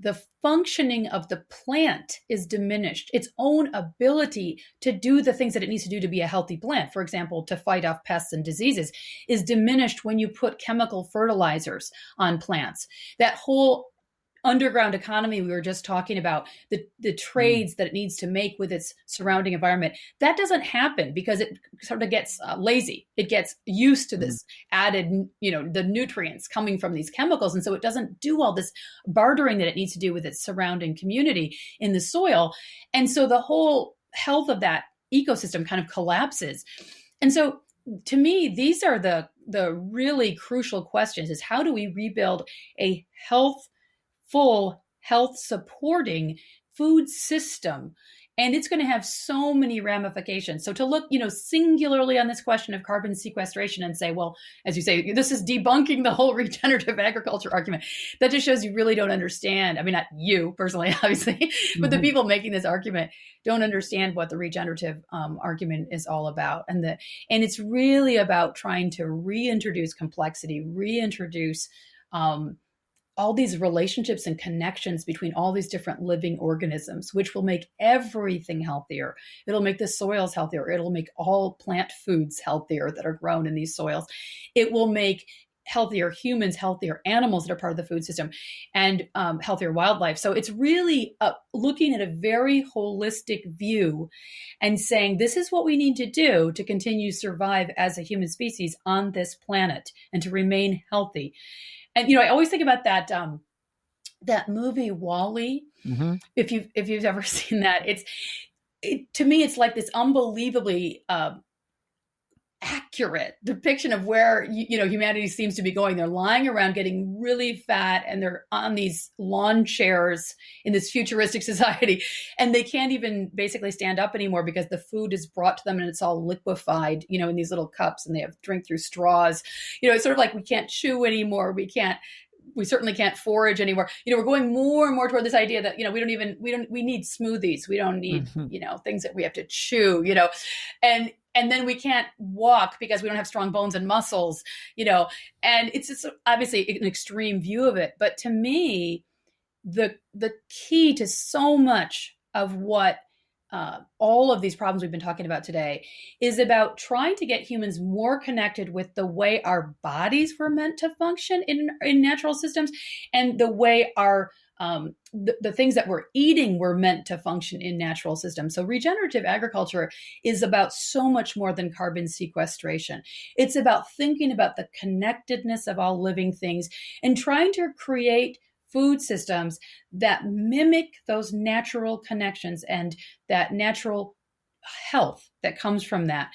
the functioning of the plant is diminished. Its own ability to do the things that it needs to do to be a healthy plant, for example, to fight off pests and diseases, is diminished when you put chemical fertilizers on plants. That whole underground economy we were just talking about, the trades that it needs to make with its surrounding environment, that doesn't happen because it sort of gets lazy. It gets used to this added, the nutrients coming from these chemicals. And so it doesn't do all this bartering that it needs to do with its surrounding community in the soil. And so the whole health of that ecosystem kind of collapses. And so to me, these are the really crucial questions: is how do we rebuild a full health supporting food system? And it's going to have so many ramifications. So to look, singularly on this question of carbon sequestration and say, well, as you say, this is debunking the whole regenerative agriculture argument, that just shows you really don't understand. I mean, not you personally, obviously, but the people making this argument don't understand what the regenerative argument is all about. And it's really about trying to reintroduce complexity, reintroduce all these relationships and connections between all these different living organisms, which will make everything healthier. It'll make the soils healthier. It'll make all plant foods healthier that are grown in these soils. It will make healthier humans, healthier animals that are part of the food system, and healthier wildlife. So it's really looking at a very holistic view and saying, this is what we need to do to continue to survive as a human species on this planet and to remain healthy. And, I always think about that movie WALL-E. Mm-hmm. If you've ever seen that, to me, it's like this unbelievably accurate depiction of where, humanity seems to be going. They're lying around getting really fat, and they're on these lawn chairs in this futuristic society, and they can't even basically stand up anymore because the food is brought to them and it's all liquefied, in these little cups, and they have to drink through straws. It's sort of like we can't chew anymore. We certainly can't forage anymore. We're going more and more toward this idea that, we need smoothies. We don't need, things that we have to chew, and then we can't walk because we don't have strong bones and muscles, and it's just obviously an extreme view of it. But to me, the key to so much of what all of these problems we've been talking about today is about trying to get humans more connected with the way our bodies were meant to function in natural systems, and the way our the things that we're eating were meant to function in natural systems. So regenerative agriculture is about so much more than carbon sequestration. It's about thinking about the connectedness of all living things and trying to create food systems that mimic those natural connections and that natural health that comes from that.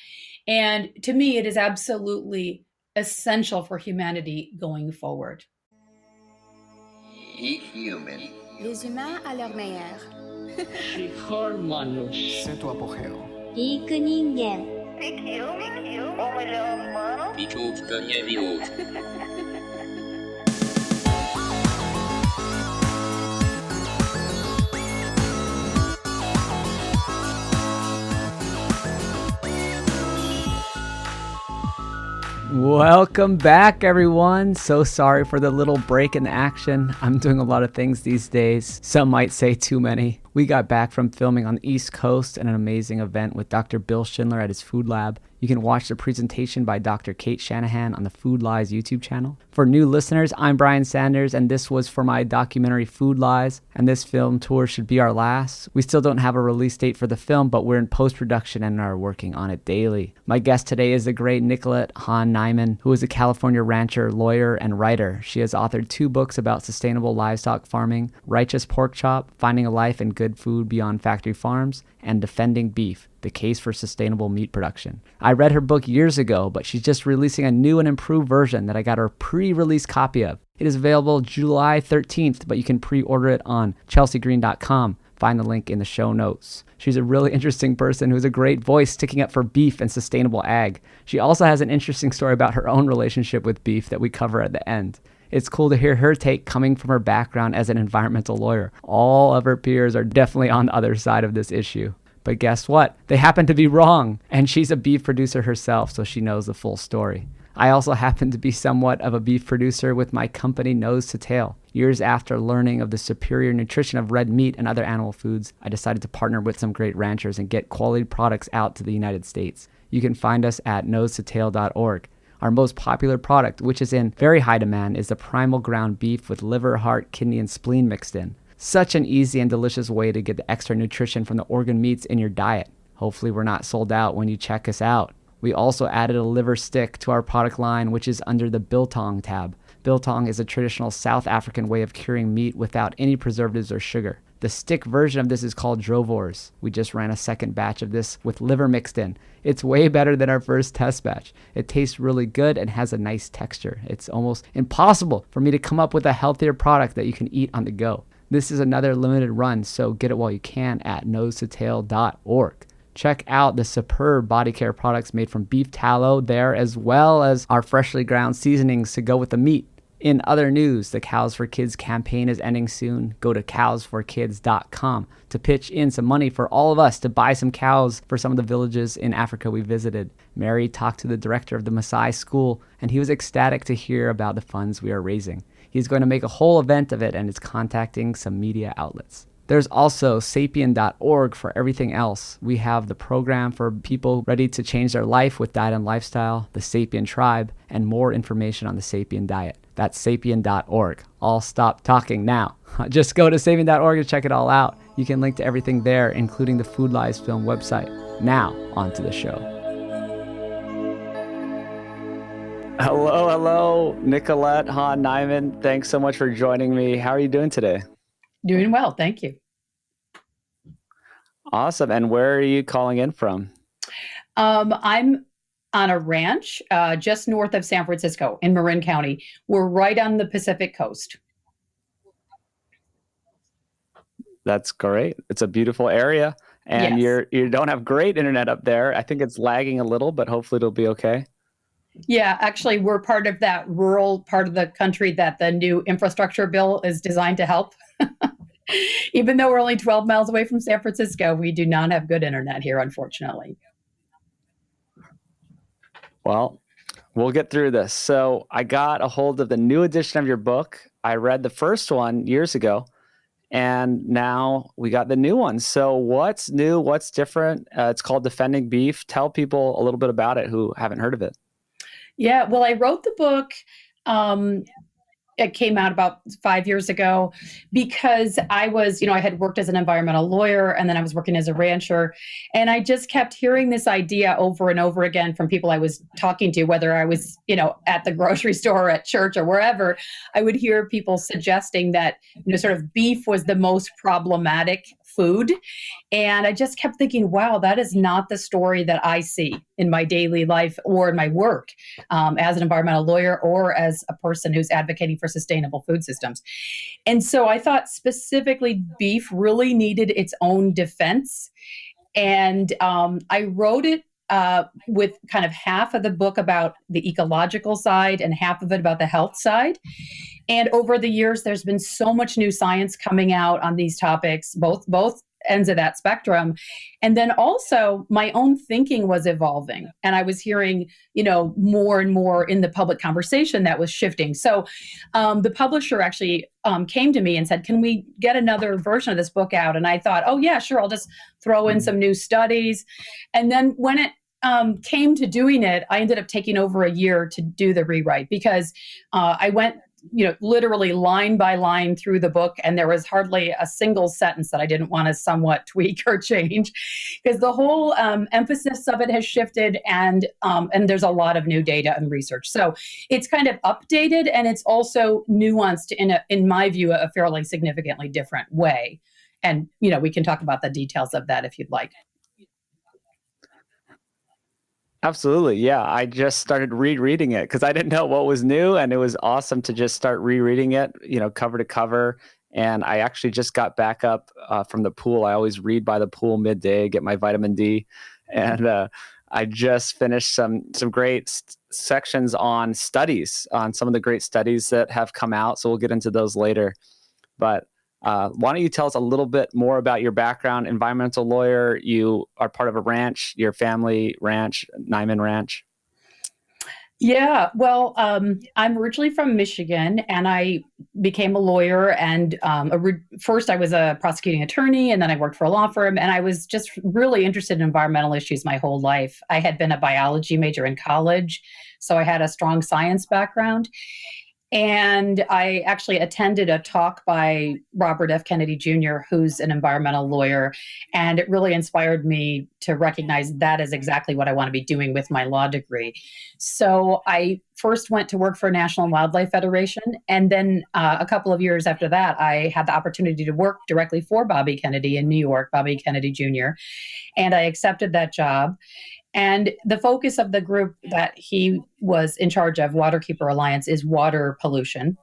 And to me, it is absolutely essential for humanity going forward. Eat human. Les humains à leur meilleur. Sento apogeo. Eat ningen. O melhor humano. Welcome back, everyone. So sorry for the little break in action. I'm doing a lot of things these days. Some might say too many. We got back from filming on the East Coast at an amazing event with Dr. Bill Schindler at his food lab. You can watch the presentation by Dr. Kate Shanahan on the Food Lies YouTube channel. For new listeners, I'm Brian Sanders, and this was for my documentary Food Lies, and this film tour should be our last. We still don't have a release date for the film, but we're in post-production and are working on it daily. My guest today is the great Nicolette Hahn Niman, who is a California rancher, lawyer, and writer. She has authored 2 books about sustainable livestock farming, Righteous Porkchop, Finding a Life in Good Food Beyond Factory Farms, and Defending Beef, The Case for Sustainable Meat Production. I read her book years ago, but she's just releasing a new and improved version that I got her pre-release copy of. It is available July 13th, but you can pre-order it on chelseagreen.com. Find the link in the show notes. She's a really interesting person who has a great voice sticking up for beef and sustainable ag. She also has an interesting story about her own relationship with beef that we cover at the end. It's cool to hear her take coming from her background as an environmental lawyer. All of her peers are definitely on the other side of this issue. But guess what? They happen to be wrong. And she's a beef producer herself, so she knows the full story. I also happen to be somewhat of a beef producer with my company Nose to Tail. Years after learning of the superior nutrition of red meat and other animal foods, I decided to partner with some great ranchers and get quality products out to the United States. You can find us at nosetotale.org. Our most popular product, which is in very high demand, is the primal ground beef with liver, heart, kidney, and spleen mixed in. Such an easy and delicious way to get the extra nutrition from the organ meats in your diet. Hopefully we're not sold out when you check us out. We also added a liver stick to our product line, which is under the biltong tab. Biltong is a traditional South African way of curing meat without any preservatives or sugar. The stick version of this is called Drovors. We just ran a second batch of this with liver mixed in. It's way better than our first test batch. It tastes really good and has a nice texture. It's almost impossible for me to come up with a healthier product that you can eat on the go. This is another limited run, so get it while you can at nosetotale.org. Check out the superb body care products made from beef tallow there, as well as our freshly ground seasonings to go with the meat. In other news, the Cows for Kids campaign is ending soon. Go to cowsforkids.com to pitch in some money for all of us to buy some cows for some of the villages in Africa we visited. Mary talked to the director of the Maasai school, and he was ecstatic to hear about the funds we are raising. He's going to make a whole event of it and is contacting some media outlets. There's also sapien.org for everything else. We have the program for people ready to change their life with diet and lifestyle, the Sapien Tribe, and more information on the Sapien diet. That's sapien.org. I'll stop talking now. Just go to sapien.org and check it all out. You can link to everything there, including the Food Lies Film website. Now, on to the show. Hello, Nicolette Hahn Niman. Thanks so much for joining me. How are you doing today? Doing well, thank you. Awesome. And where are you calling in from? I'm on a ranch just north of San Francisco in Marin County. We're right on the Pacific coast. That's great. It's a beautiful area. And Yes. you don't have great internet up there. I think it's lagging a little, but hopefully it'll be okay. Yeah, actually, we're part of that rural part of the country that the new infrastructure bill is designed to help. Even though we're only 12 miles away from San Francisco, we do not have good internet here, unfortunately. Well, we'll get through this. So I got a hold of the new edition of your book. I read the first one years ago, and now we got the new one. So what's new? What's different? It's called Defending Beef. Tell people a little bit about it who haven't heard of it. Yeah, well, I wrote the book. It came out about 5 years ago because I was, I had worked as an environmental lawyer and then I was working as a rancher. And I just kept hearing this idea over and over again from people I was talking to, whether I was, at the grocery store or at church or wherever. I would hear people suggesting that, sort of beef was the most problematic food. And I just kept thinking, wow, that is not the story that I see in my daily life or in my work as an environmental lawyer or as a person who's advocating for sustainable food systems. And so I thought specifically beef really needed its own defense. And I wrote it with kind of half of the book about the ecological side and half of it about the health side. And over the years, there's been so much new science coming out on these topics, both ends of that spectrum. And then also my own thinking was evolving. And I was hearing, more and more in the public conversation that was shifting. So the publisher actually came to me and said, can we get another version of this book out? And I thought, oh, yeah, sure. I'll just throw in some new studies. And then when it came to doing it, I ended up taking over a year to do the rewrite because I went literally line by line through the book. And there was hardly a single sentence that I didn't want to somewhat tweak or change because the whole emphasis of it has shifted and there's a lot of new data and research. So it's kind of updated and it's also nuanced in my view, a fairly significantly different way. And, we can talk about the details of that if you'd like. Absolutely. Yeah. I just started rereading it because I didn't know what was new. And it was awesome to just start rereading it, cover to cover. And I actually just got back up from the pool. I always read by the pool midday, get my vitamin D. And I just finished some great sections on studies, on some of the great studies that have come out. So we'll get into those later. But why don't you tell us a little bit more about your background? Environmental lawyer, you are part of a ranch, your family ranch, Niman Ranch. Yeah, well, I'm originally from Michigan, and I became a lawyer. And first, I was a prosecuting attorney, and then I worked for a law firm. And I was just really interested in environmental issues my whole life. I had been a biology major in college, so I had a strong science background. And I actually attended a talk by Robert F. Kennedy Jr., who's an environmental lawyer. And it really inspired me to recognize that is exactly what I want to be doing with my law degree. So I first went to work for National Wildlife Federation. And then a couple of years after that, I had the opportunity to work directly for Bobby Kennedy in New York, Bobby Kennedy Jr. And I accepted that job. And the focus of the group that he was in charge of, Waterkeeper Alliance, is water pollution.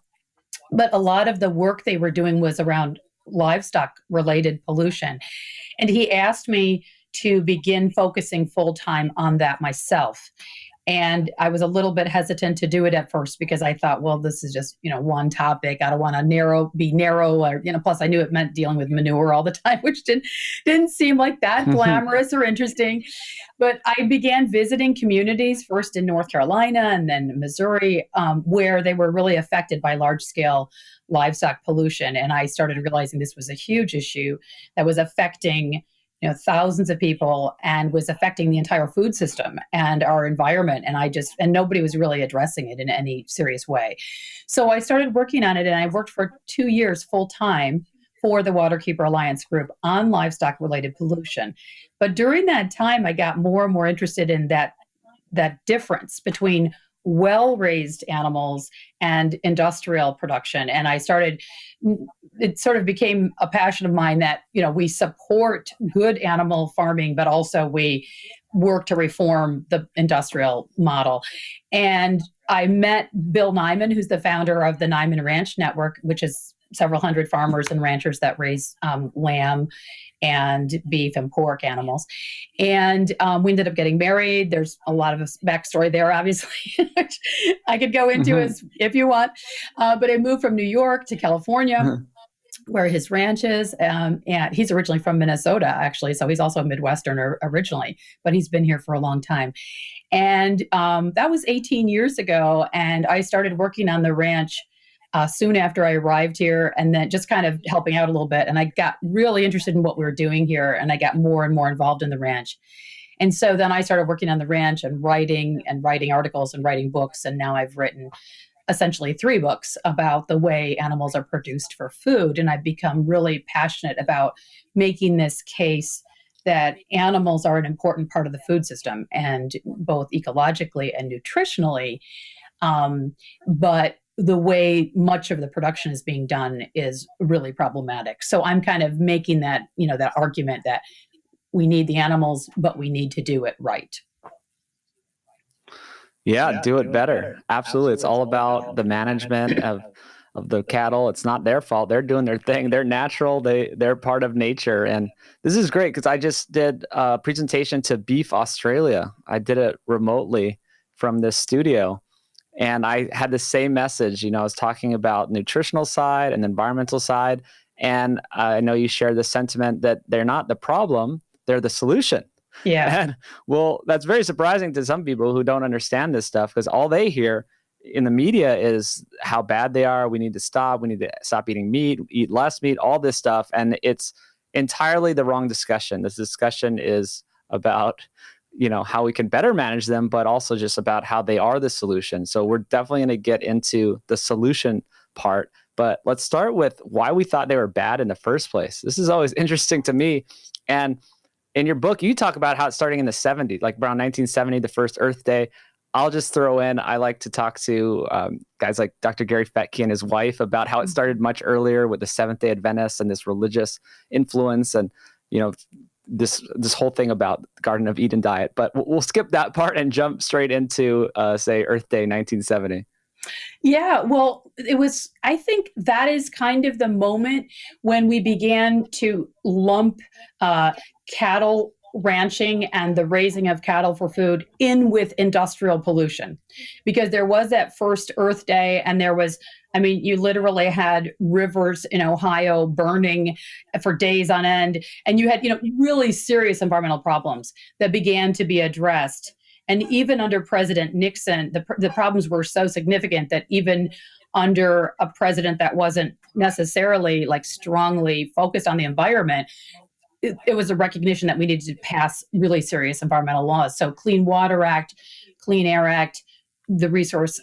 But a lot of the work they were doing was around livestock related pollution. And he asked me to begin focusing full time on that myself. And I was a little bit hesitant to do it at first because I thought, well, this is just, one topic. I don't want to be narrow or, plus I knew it meant dealing with manure all the time, which didn't seem like that glamorous or interesting. But I began visiting communities first in North Carolina and then Missouri, where they were really affected by large scale livestock pollution. And I started realizing this was a huge issue that was affecting thousands of people and was affecting the entire food system and our environment. And nobody was really addressing it in any serious way. So I started working on it, and I worked for 2 years full time for the Waterkeeper Alliance group on livestock related pollution. But during that time, I got more and more interested in that difference between well-raised animals and industrial production. And it sort of became a passion of mine that, we support good animal farming, but also we work to reform the industrial model. And I met Bill Niman, who's the founder of the Niman Ranch Network, which is several hundred farmers and ranchers that raise lamb and beef and pork animals. And we ended up getting married. There's a lot of backstory there, obviously, which I could go into if you want. But I moved from New York to California, where his ranch is. And he's originally from Minnesota, actually. So he's also a Midwesterner originally, but he's been here for a long time. And that was 18 years ago. And I started working on the ranch soon after I arrived here, and then just kind of helping out a little bit. And I got really interested in what we were doing here, and I got more and more involved in the ranch. And so then I started working on the ranch and writing articles and writing books. And now I've written essentially 3 books about the way animals are produced for food. And I've become really passionate about making this case that animals are an important part of the food system, and both ecologically and nutritionally. But the way much of the production is being done is really problematic. So I'm kind of making that, that argument that we need the animals, but we need to do it right. Yeah, do it better. Absolutely. It's all about the management of the cattle. It's not their fault. They're doing their thing. They're natural. They're part of nature. And this is great because I just did a presentation to Beef Australia. I did it remotely from this studio. And I had the same message. I was talking about nutritional side and environmental side. And I know you share the sentiment that they're not the problem, they're the solution. Yeah. And well, that's very surprising to some people who don't understand this stuff, because all they hear in the media is how bad they are. We need to stop eating meat, eat less meat, all this stuff. And it's entirely the wrong discussion. This discussion is about how we can better manage them, but also just about how they are the solution. So we're definitely going to get into the solution part, but let's start with why we thought they were bad in the first place. This is always interesting to me. And in your book, you talk about how it's starting in the 70s, like around 1970, the first Earth Day. I'll just throw in, I like to talk to guys like Dr. Gary Fettke and his wife about how it started much earlier with the Seventh-day Adventists and this religious influence and, this whole thing about the Garden of Eden diet. But we'll skip that part and jump straight into, say, Earth Day 1970. Yeah, well, I think that is kind of the moment when we began to lump cattle ranching and the raising of cattle for food in with industrial pollution, because there was that first Earth Day, and you literally had rivers in Ohio burning for days on end, and you had really serious environmental problems that began to be addressed. And even under President Nixon, the problems were so significant that even under a president that wasn't necessarily like strongly focused on the environment, it was a recognition that we needed to pass really serious environmental laws. So Clean Water Act, Clean Air Act, the Resource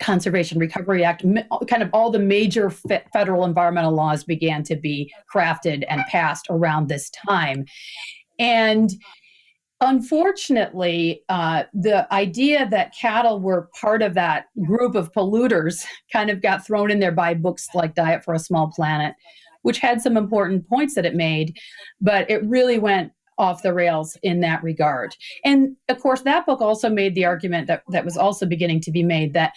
Conservation Recovery Act, kind of all the major federal environmental laws began to be crafted and passed around this time. And unfortunately, the idea that cattle were part of that group of polluters kind of got thrown in there by books like Diet for a Small Planet, which had some important points that it made, but it really went off the rails in that regard. And of course, that book also made the argument that was also beginning to be made that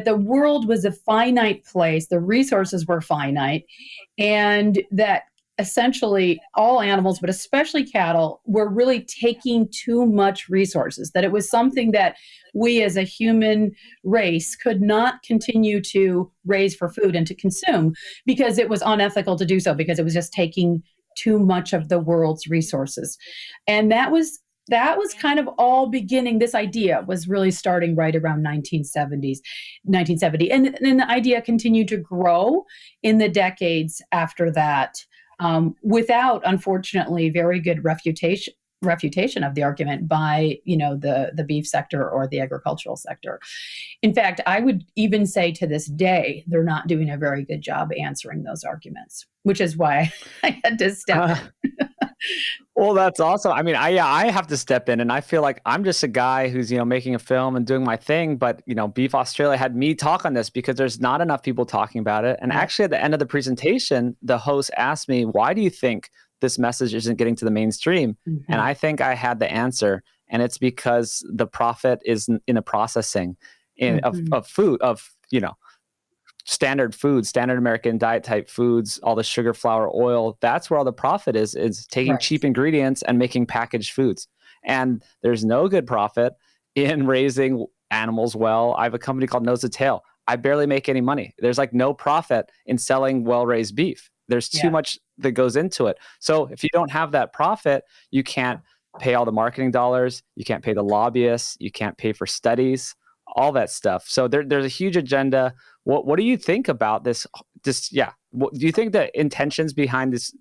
the world was a finite place, the resources were finite, and that essentially all animals, but especially cattle, were really taking too much resources, that it was something that we as a human race could not continue to raise for food and to consume because it was unethical to do so, because it was just taking too much of the world's resources. And that was kind of all beginning. This idea was really starting right around 1970. And the idea continued to grow in the decades after that, without, unfortunately, very good refutation of the argument by, the beef sector or the agricultural sector. In fact, I would even say to this day, they're not doing a very good job answering those arguments, which is why I had to step in. Well, that's awesome. I mean, I have to step in, and I feel like I'm just a guy who's, making a film and doing my thing. But, Beef Australia had me talk on this because there's not enough people talking about it. And actually, at the end of the presentation, the host asked me, why do you think this message isn't getting to the mainstream? Mm-hmm. And I think I had the answer. And it's because the profit is in the processing of food, standard foods, standard American diet type foods, all the sugar, flour, oil. That's where all the profit is taking cheap ingredients and making packaged foods. And there's no good profit in raising animals well. I have a company called Nose to Tail. I barely make any money. There's like no profit in selling well-raised beef. There's too much that goes into it. So if you don't have that profit, you can't pay all the marketing dollars. You can't pay the lobbyists. You can't pay for studies, all that stuff. So there's a huge agenda. What do you think about this? Do you think the intentions behind this,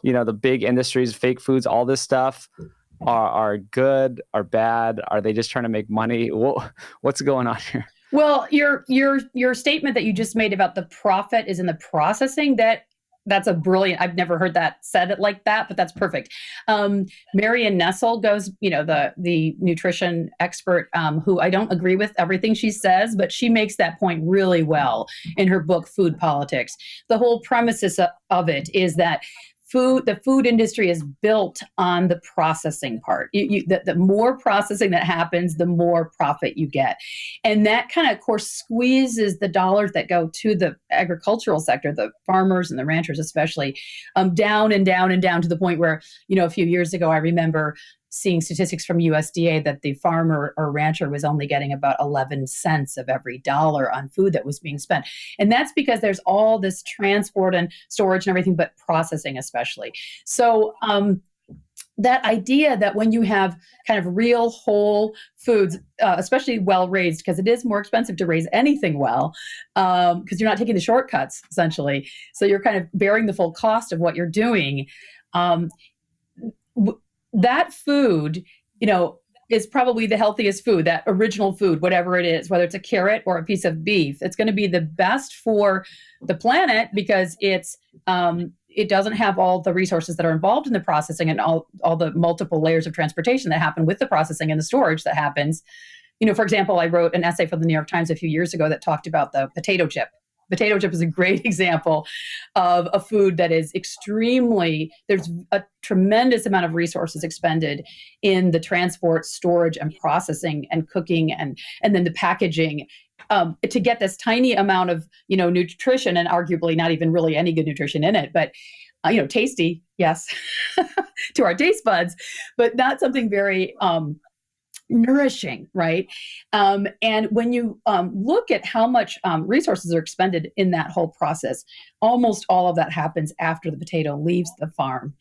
the big industries, fake foods, all this stuff are good, are bad? Are they just trying to make money? What's going on here? Well, your statement that you just made about the profit is in the processing, that's a brilliant, I've never heard that said it like that, but that's perfect. Marion Nestle goes, the nutrition expert, who I don't agree with everything she says, but she makes that point really well in her book, Food Politics. The whole premises of it is that the food industry is built on the processing part. The more processing that happens, the more profit you get. And that kind of course, squeezes the dollars that go to the agricultural sector, the farmers and the ranchers especially, down and down and down to the point where, a few years ago, I remember seeing statistics from USDA that the farmer or rancher was only getting about 11 cents of every dollar on food that was being spent. And that's because there's all this transport and storage and everything, but processing especially. So that idea that when you have kind of real whole foods, especially well-raised, because it is more expensive to raise anything well, because you're not taking the shortcuts, essentially. So you're kind of bearing the full cost of what you're doing. That food, is probably the healthiest food, that original food, whatever it is, whether it's a carrot or a piece of beef. It's going to be the best for the planet because it doesn't have all the resources that are involved in the processing and all the multiple layers of transportation that happen with the processing and the storage that happens. For example, I wrote an essay for the New York Times a few years ago that talked about the potato chip. Potato chip is a great example of a food that is there's a tremendous amount of resources expended in the transport, storage, and processing and cooking and then the packaging to get this tiny amount of, nutrition, and arguably not even really any good nutrition in it, but tasty, yes, to our taste buds, but not something very nourishing, right? And when you look at how much resources are expended in that whole process, almost all of that happens after the potato leaves the farm.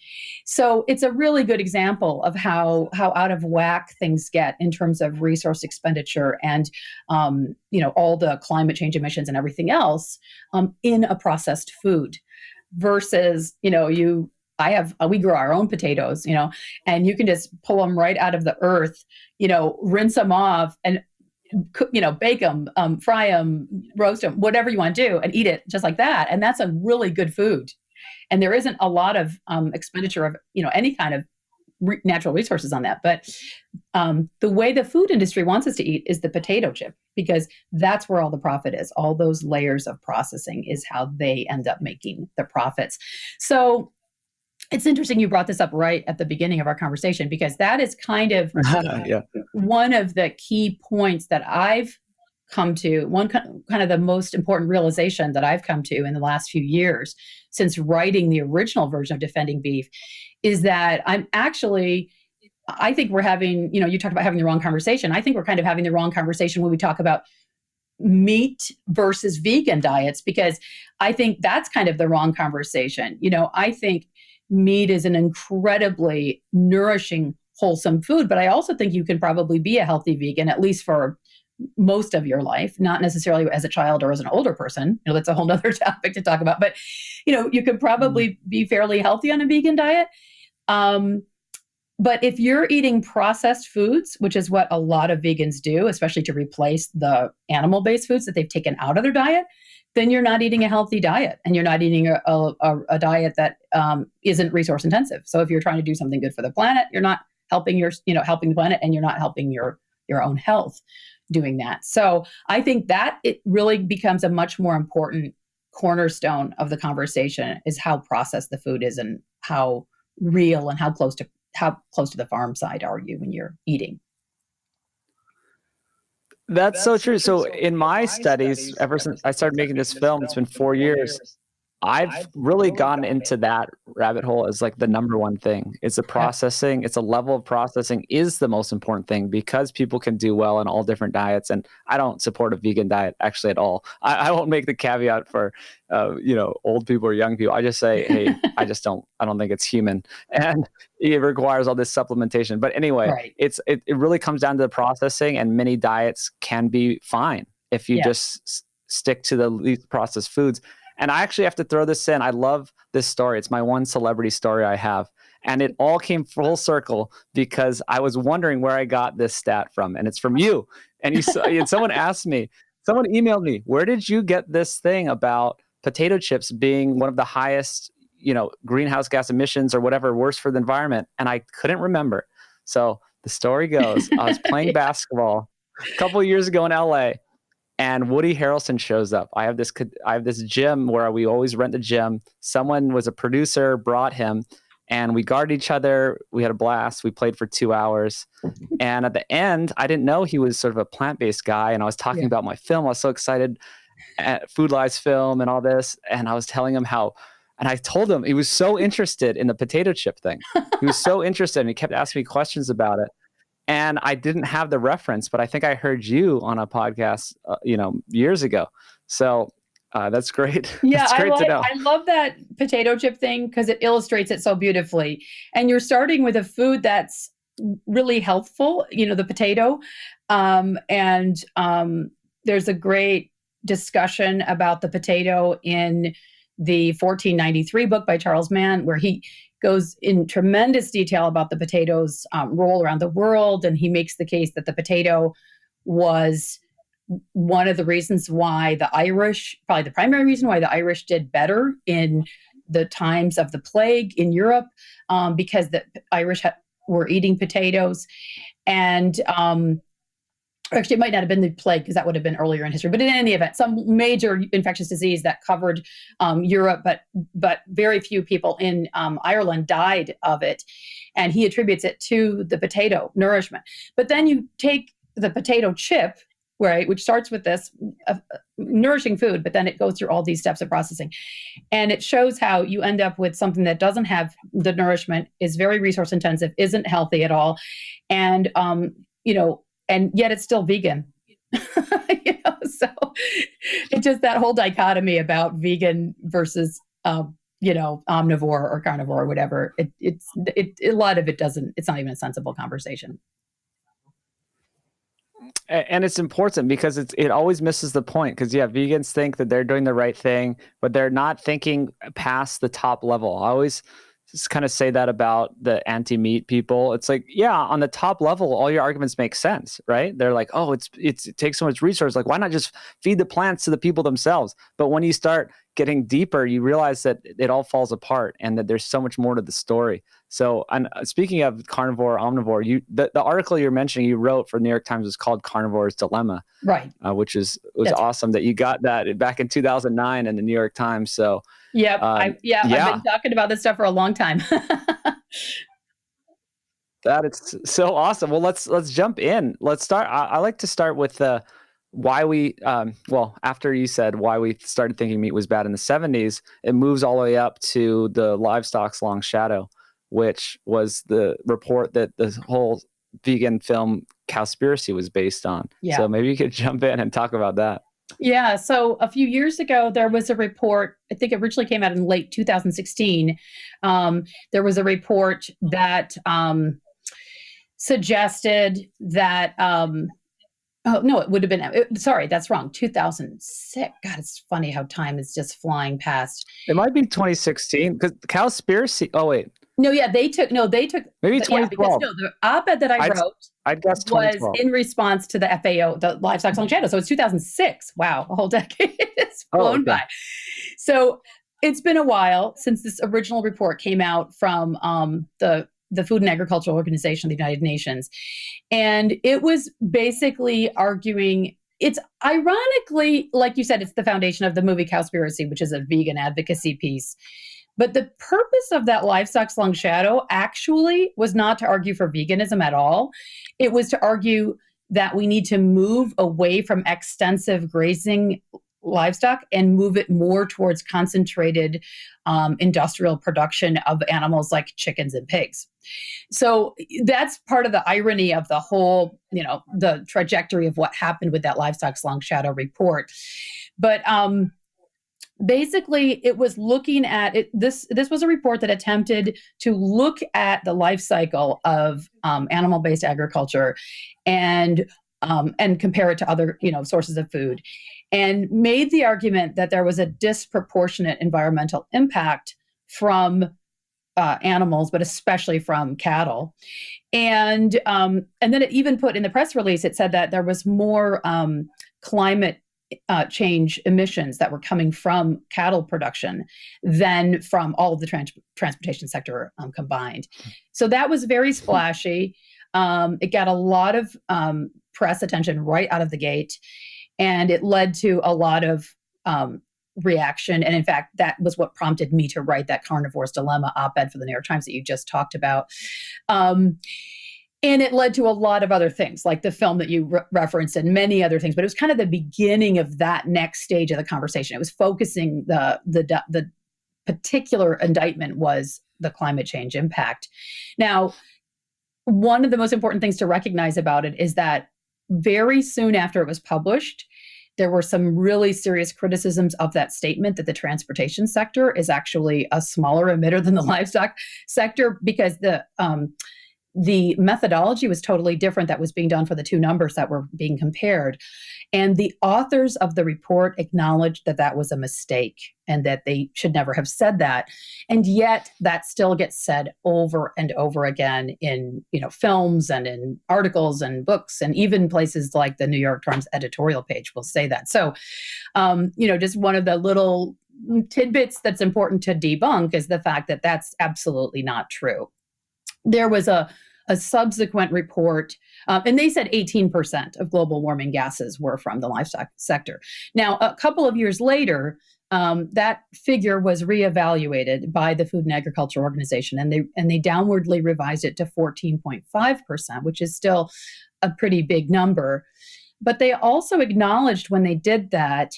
So it's a really good example of how out of whack things get in terms of resource expenditure and all the climate change emissions and everything else in a processed food versus we grow our own potatoes, and you can just pull them right out of the earth, rinse them off and, bake them, fry them, roast them, whatever you want to do and eat it just like that. And that's a really good food. And there isn't a lot of expenditure of, any kind of natural resources on that. But the way the food industry wants us to eat is the potato chip, because that's where all the profit is. All those layers of processing is how they end up making the profits. So it's interesting you brought this up right at the beginning of our conversation, because that is kind of one of the key points that I've come to, one kind of the most important realization that I've come to in the last few years since writing the original version of Defending Beef, is that I think we're having, you talked about having the wrong conversation. I think we're kind of having the wrong conversation when we talk about meat versus vegan diets, because I think that's kind of the wrong conversation. I think meat is an incredibly nourishing, wholesome food, but I also think you can probably be a healthy vegan, at least for most of your life, not necessarily as a child or as an older person. That's a whole nother topic to talk about, but you could probably be fairly healthy on a vegan diet. But if you're eating processed foods, which is what a lot of vegans do, especially to replace the animal-based foods that they've taken out of their diet, then you're not eating a healthy diet, and you're not eating a diet that isn't resource intensive. So if you're trying to do something good for the planet, you're not helping helping the planet, and you're not helping your own health doing that. So I think that it really becomes a much more important cornerstone of the conversation, is how processed the food is and how real and how close to the farm side are you when you're eating. That's so true. So in my studies, ever since I started making this film, it's been 4 years, I've really gone into that rabbit hole as like the number one thing. It's the processing. It's a level of processing is the most important thing, because people can do well in all different diets. And I don't support a vegan diet actually at all. I won't make the caveat for, old people or young people. I just say, hey, I don't think it's human. And it requires all this supplementation. But anyway, it really comes down to the processing, and many diets can be fine if you just stick to the least processed foods. And I actually have to throw this in. I love this story. It's my one celebrity story I have. And it all came full circle because I was wondering where I got this stat from. And it's from you. And someone emailed me, where did you get this thing about potato chips being one of the highest, greenhouse gas emissions or whatever, worse for the environment? And I couldn't remember. So the story goes, I was playing basketball a couple of years ago in LA. And Woody Harrelson shows up. I have this gym where we always rent the gym. Someone was a producer, brought him, and we guarded each other. We had a blast. We played for 2 hours. And at the end, I didn't know he was sort of a plant-based guy. And I was talking about my film. I was so excited at Food Lies film and all this. And I was telling him and I told him, he was so interested in the potato chip thing. He was so interested, and he kept asking me questions about it. And I didn't have the reference, but I think I heard you on a podcast, years ago. So that's great. Yeah, that's great to know. I love that potato chip thing because it illustrates it so beautifully. And you're starting with a food that's really healthful, the potato. There's a great discussion about the potato in the 1493 book by Charles Mann, where he goes in tremendous detail about the potato's role around the world. And he makes the case that the potato was one of the reasons why the Irish, probably the primary reason why the Irish did better in the times of the plague in Europe, because the Irish were eating potatoes. And actually, it might not have been the plague, because that would have been earlier in history. But in any event, some major infectious disease that covered Europe, but very few people in Ireland died of it. And he attributes it to the potato nourishment. But then you take the potato chip, right, which starts with this nourishing food, but then it goes through all these steps of processing. And it shows how you end up with something that doesn't have the nourishment, is very resource intensive, isn't healthy at all. And and yet it's still vegan. So it's just that whole dichotomy about vegan versus, omnivore or carnivore or whatever. A lot of it it's not even a sensible conversation. And it's important because it always misses the point, because vegans think that they're doing the right thing, but they're not thinking past the top level. I always just kind of say that about the anti-meat people. It's like, on the top level, all your arguments make sense, right? They're like, oh, it takes so much resource. Like, why not just feed the plants to the people themselves? But when you start getting deeper, you realize that it all falls apart and that there's so much more to the story. So, and speaking of carnivore, omnivore, the article you're mentioning you wrote for New York Times was called Carnivore's Dilemma, right? Which was awesome that you got that back in 2009 in the New York Times. So, I've been talking about this stuff for a long time. That is so awesome. Well, let's jump in. Let's start. I like to start with why we, after you said why we started thinking meat was bad in the 70s, it moves all the way up to the Livestock's Long Shadow, which was the report that the whole vegan film Cowspiracy was based on. Yeah. So maybe you could jump in and talk about that. Yeah. So a few years ago, there was a report, I think it originally came out in late 2016. There was a report that suggested that, it would have been, sorry, that's wrong. 2006. God, it's funny how time is just flying past. It might be 2016 because Cowspiracy. Oh, wait. No, yeah, they took maybe 2012. The op-ed that I wrote I'd guess was in response to the FAO, the Livestock Long Shadow. So it's 2006. Wow, a whole decade has flown by. So it's been a while since this original report came out from the Food and Agricultural Organization of the United Nations. And it was basically arguing, it's ironically, like you said, it's the foundation of the movie Cowspiracy, which is a vegan advocacy piece. But the purpose of that Livestock's Long Shadow actually was not to argue for veganism at all. It was to argue that we need to move away from extensive grazing livestock and move it more towards concentrated industrial production of animals like chickens and pigs. So that's part of the irony of the whole, the trajectory of what happened with that Livestock's Long Shadow report. But basically, it was looking at it. This was a report that attempted to look at the life cycle of animal-based agriculture and compare it to other, sources of food, and made the argument that there was a disproportionate environmental impact from animals, but especially from cattle. And then it even put in the press release, it said that there was more climate change emissions that were coming from cattle production than from all of the transportation sector combined. So that was very splashy. It got a lot of press attention right out of the gate, and it led to a lot of reaction. And in fact, that was what prompted me to write that Carnivore's Dilemma op-ed for the New York Times that you just talked about. And it led to a lot of other things, like the film that you referenced and many other things. But it was kind of the beginning of that next stage of the conversation. It was focusing the particular indictment was the climate change impact. Now, one of the most important things to recognize about it is that very soon after it was published, there were some really serious criticisms of that statement that the transportation sector is actually a smaller emitter than the livestock sector, because the methodology was totally different that was being done for the two numbers that were being compared. And the authors of the report acknowledged that that was a mistake and that they should never have said that. And yet that still gets said over and over again in, films and in articles and books, and even places like the New York Times editorial page will say that. So, just one of the little tidbits that's important to debunk is the fact that that's absolutely not true. There was a subsequent report, and they said 18% of global warming gases were from the livestock sector. Now, a couple of years later, that figure was reevaluated by the Food and Agriculture Organization, and they downwardly revised it to 14.5%, which is still a pretty big number. But they also acknowledged when they did that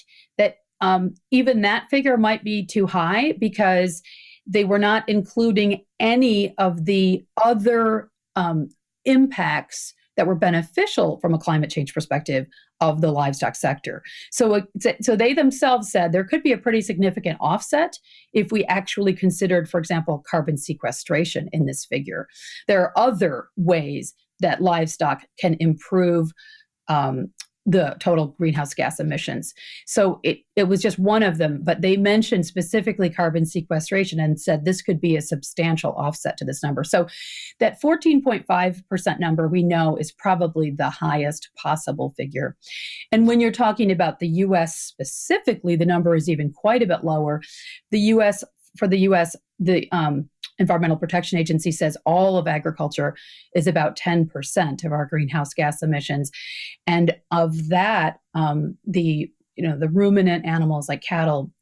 even that figure might be too high, because they were not including any of the other impacts that were beneficial from a climate change perspective of the livestock sector. So they themselves said there could be a pretty significant offset if we actually considered, for example, carbon sequestration in this figure. There are other ways that livestock can improve the total greenhouse gas emissions. So it was just one of them, but they mentioned specifically carbon sequestration and said this could be a substantial offset to this number. So that 14.5% number we know is probably the highest possible figure. And when you're talking about the US specifically, the number is even quite a bit lower. For the US, the Environmental Protection Agency says all of agriculture is about 10% of our greenhouse gas emissions. And of that, the ruminant animals like cattle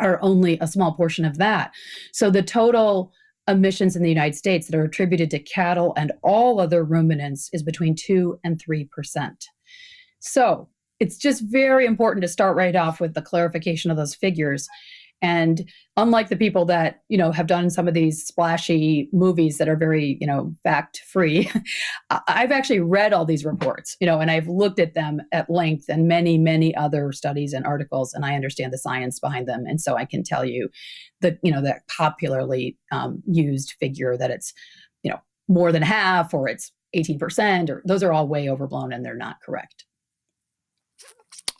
are only a small portion of that. So the total emissions in the United States that are attributed to cattle and all other ruminants is between 2 and 3%. So it's just very important to start right off with the clarification of those figures. And unlike the people that, have done some of these splashy movies that are very, fact free, I've actually read all these reports, and I've looked at them at length and many, many other studies and articles, and I understand the science behind them. And so I can tell you that, that popularly used figure that it's, more than half or it's 18%, or those are all way overblown and they're not correct.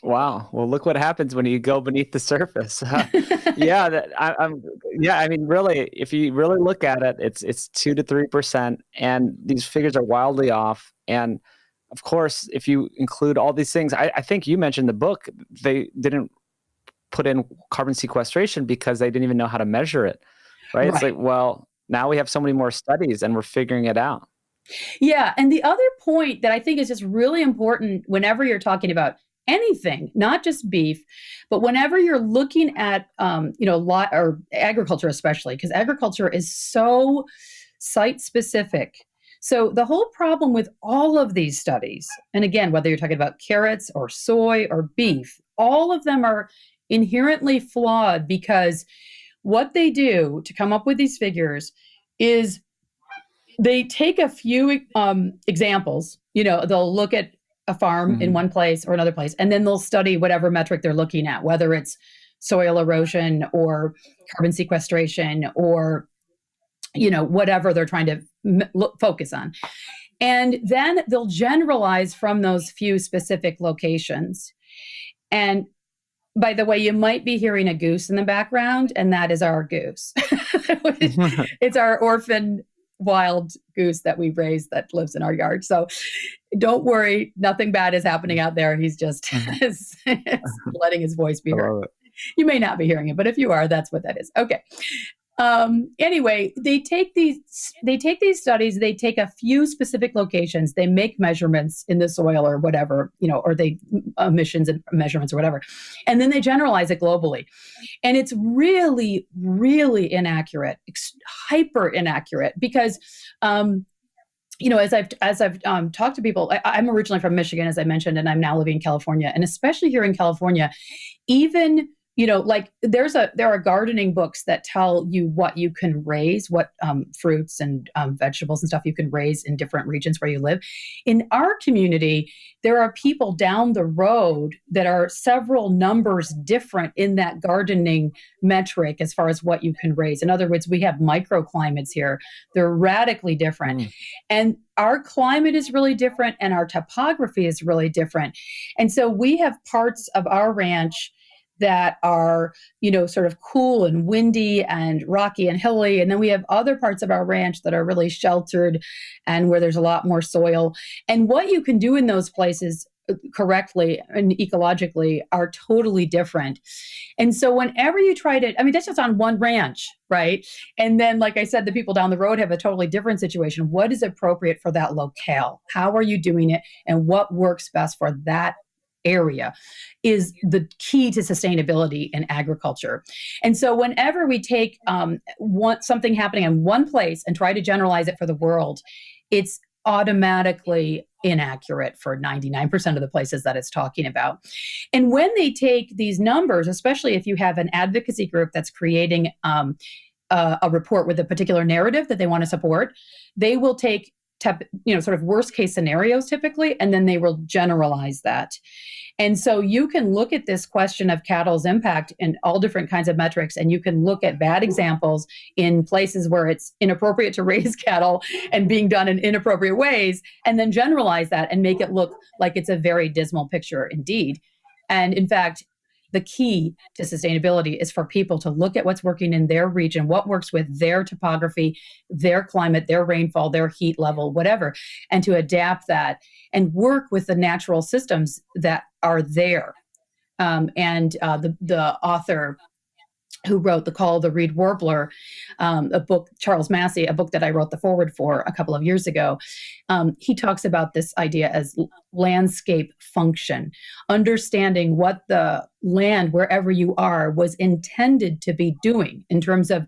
Wow. Well, look what happens when you go beneath the surface. Really, if you really look at it, it's 2 to 3%, and these figures are wildly off. And of course, if you include all these things, I think you mentioned the book, they didn't put in carbon sequestration because they didn't even know how to measure it, right? It's like, well, now we have so many more studies and we're figuring it out. Yeah. And the other point that I think is just really important whenever you're talking about anything, not just beef, but whenever you're looking at, or agriculture, especially because agriculture is so site specific. So the whole problem with all of these studies, and again, whether you're talking about carrots or soy or beef, all of them are inherently flawed because what they do to come up with these figures is they take a few examples, they'll look at a farm in one place or another place, and then they'll study whatever metric they're looking at, whether it's soil erosion or carbon sequestration or, whatever they're trying to focus on. And then they'll generalize from those few specific locations. And by the way, you might be hearing a goose in the background, and that is our goose. It's our orphan wild goose that we raised that lives in our yard. So don't worry, nothing bad is happening out there. He's just letting his voice be heard. You may not be hearing it, but if you are, that's what that is. Okay. Anyway, they take these studies, they take a few specific locations, they make measurements in the soil or whatever, or they emissions and measurements or whatever, and then they generalize it globally. And it's really, really inaccurate, hyper inaccurate, because, as I've talked to people, I'm originally from Michigan, as I mentioned, and I'm now living in California. And especially here in California, even there are gardening books that tell you what you can raise, what fruits and vegetables and stuff you can raise in different regions where you live. In our community, there are people down the road that are several numbers different in that gardening metric as far as what you can raise. In other words, we have microclimates here. They're radically different. And our climate is really different and our topography is really different. And so we have parts of our ranch that are, sort of cool and windy and rocky and hilly. And then we have other parts of our ranch that are really sheltered and where there's a lot more soil. And what you can do in those places correctly and ecologically are totally different. And so whenever you try to, that's just on one ranch, right? And then, like I said, the people down the road have a totally different situation. What is appropriate for that locale? How are you doing it? And what works best for that area is the key to sustainability in agriculture. And so whenever we take something happening in one place and try to generalize it for the world, it's automatically inaccurate for 99% of the places that it's talking about. And when they take these numbers, especially if you have an advocacy group that's creating a report with a particular narrative that they want to support, they will take sort of worst case scenarios typically, and then they will generalize that. And so you can look at this question of cattle's impact in all different kinds of metrics, and you can look at bad examples in places where it's inappropriate to raise cattle and being done in inappropriate ways, and then generalize that and make it look like it's a very dismal picture indeed. And in fact, the key to sustainability is for people to look at what's working in their region, what works with their topography, their climate, their rainfall, their heat level, whatever, and to adapt that and work with the natural systems that are there. The author who wrote The Call of the Reed Warbler, a book, Charles Massey, a book that I wrote the foreword for a couple of years ago, he talks about this idea as landscape function, understanding what the land, wherever you are, was intended to be doing in terms of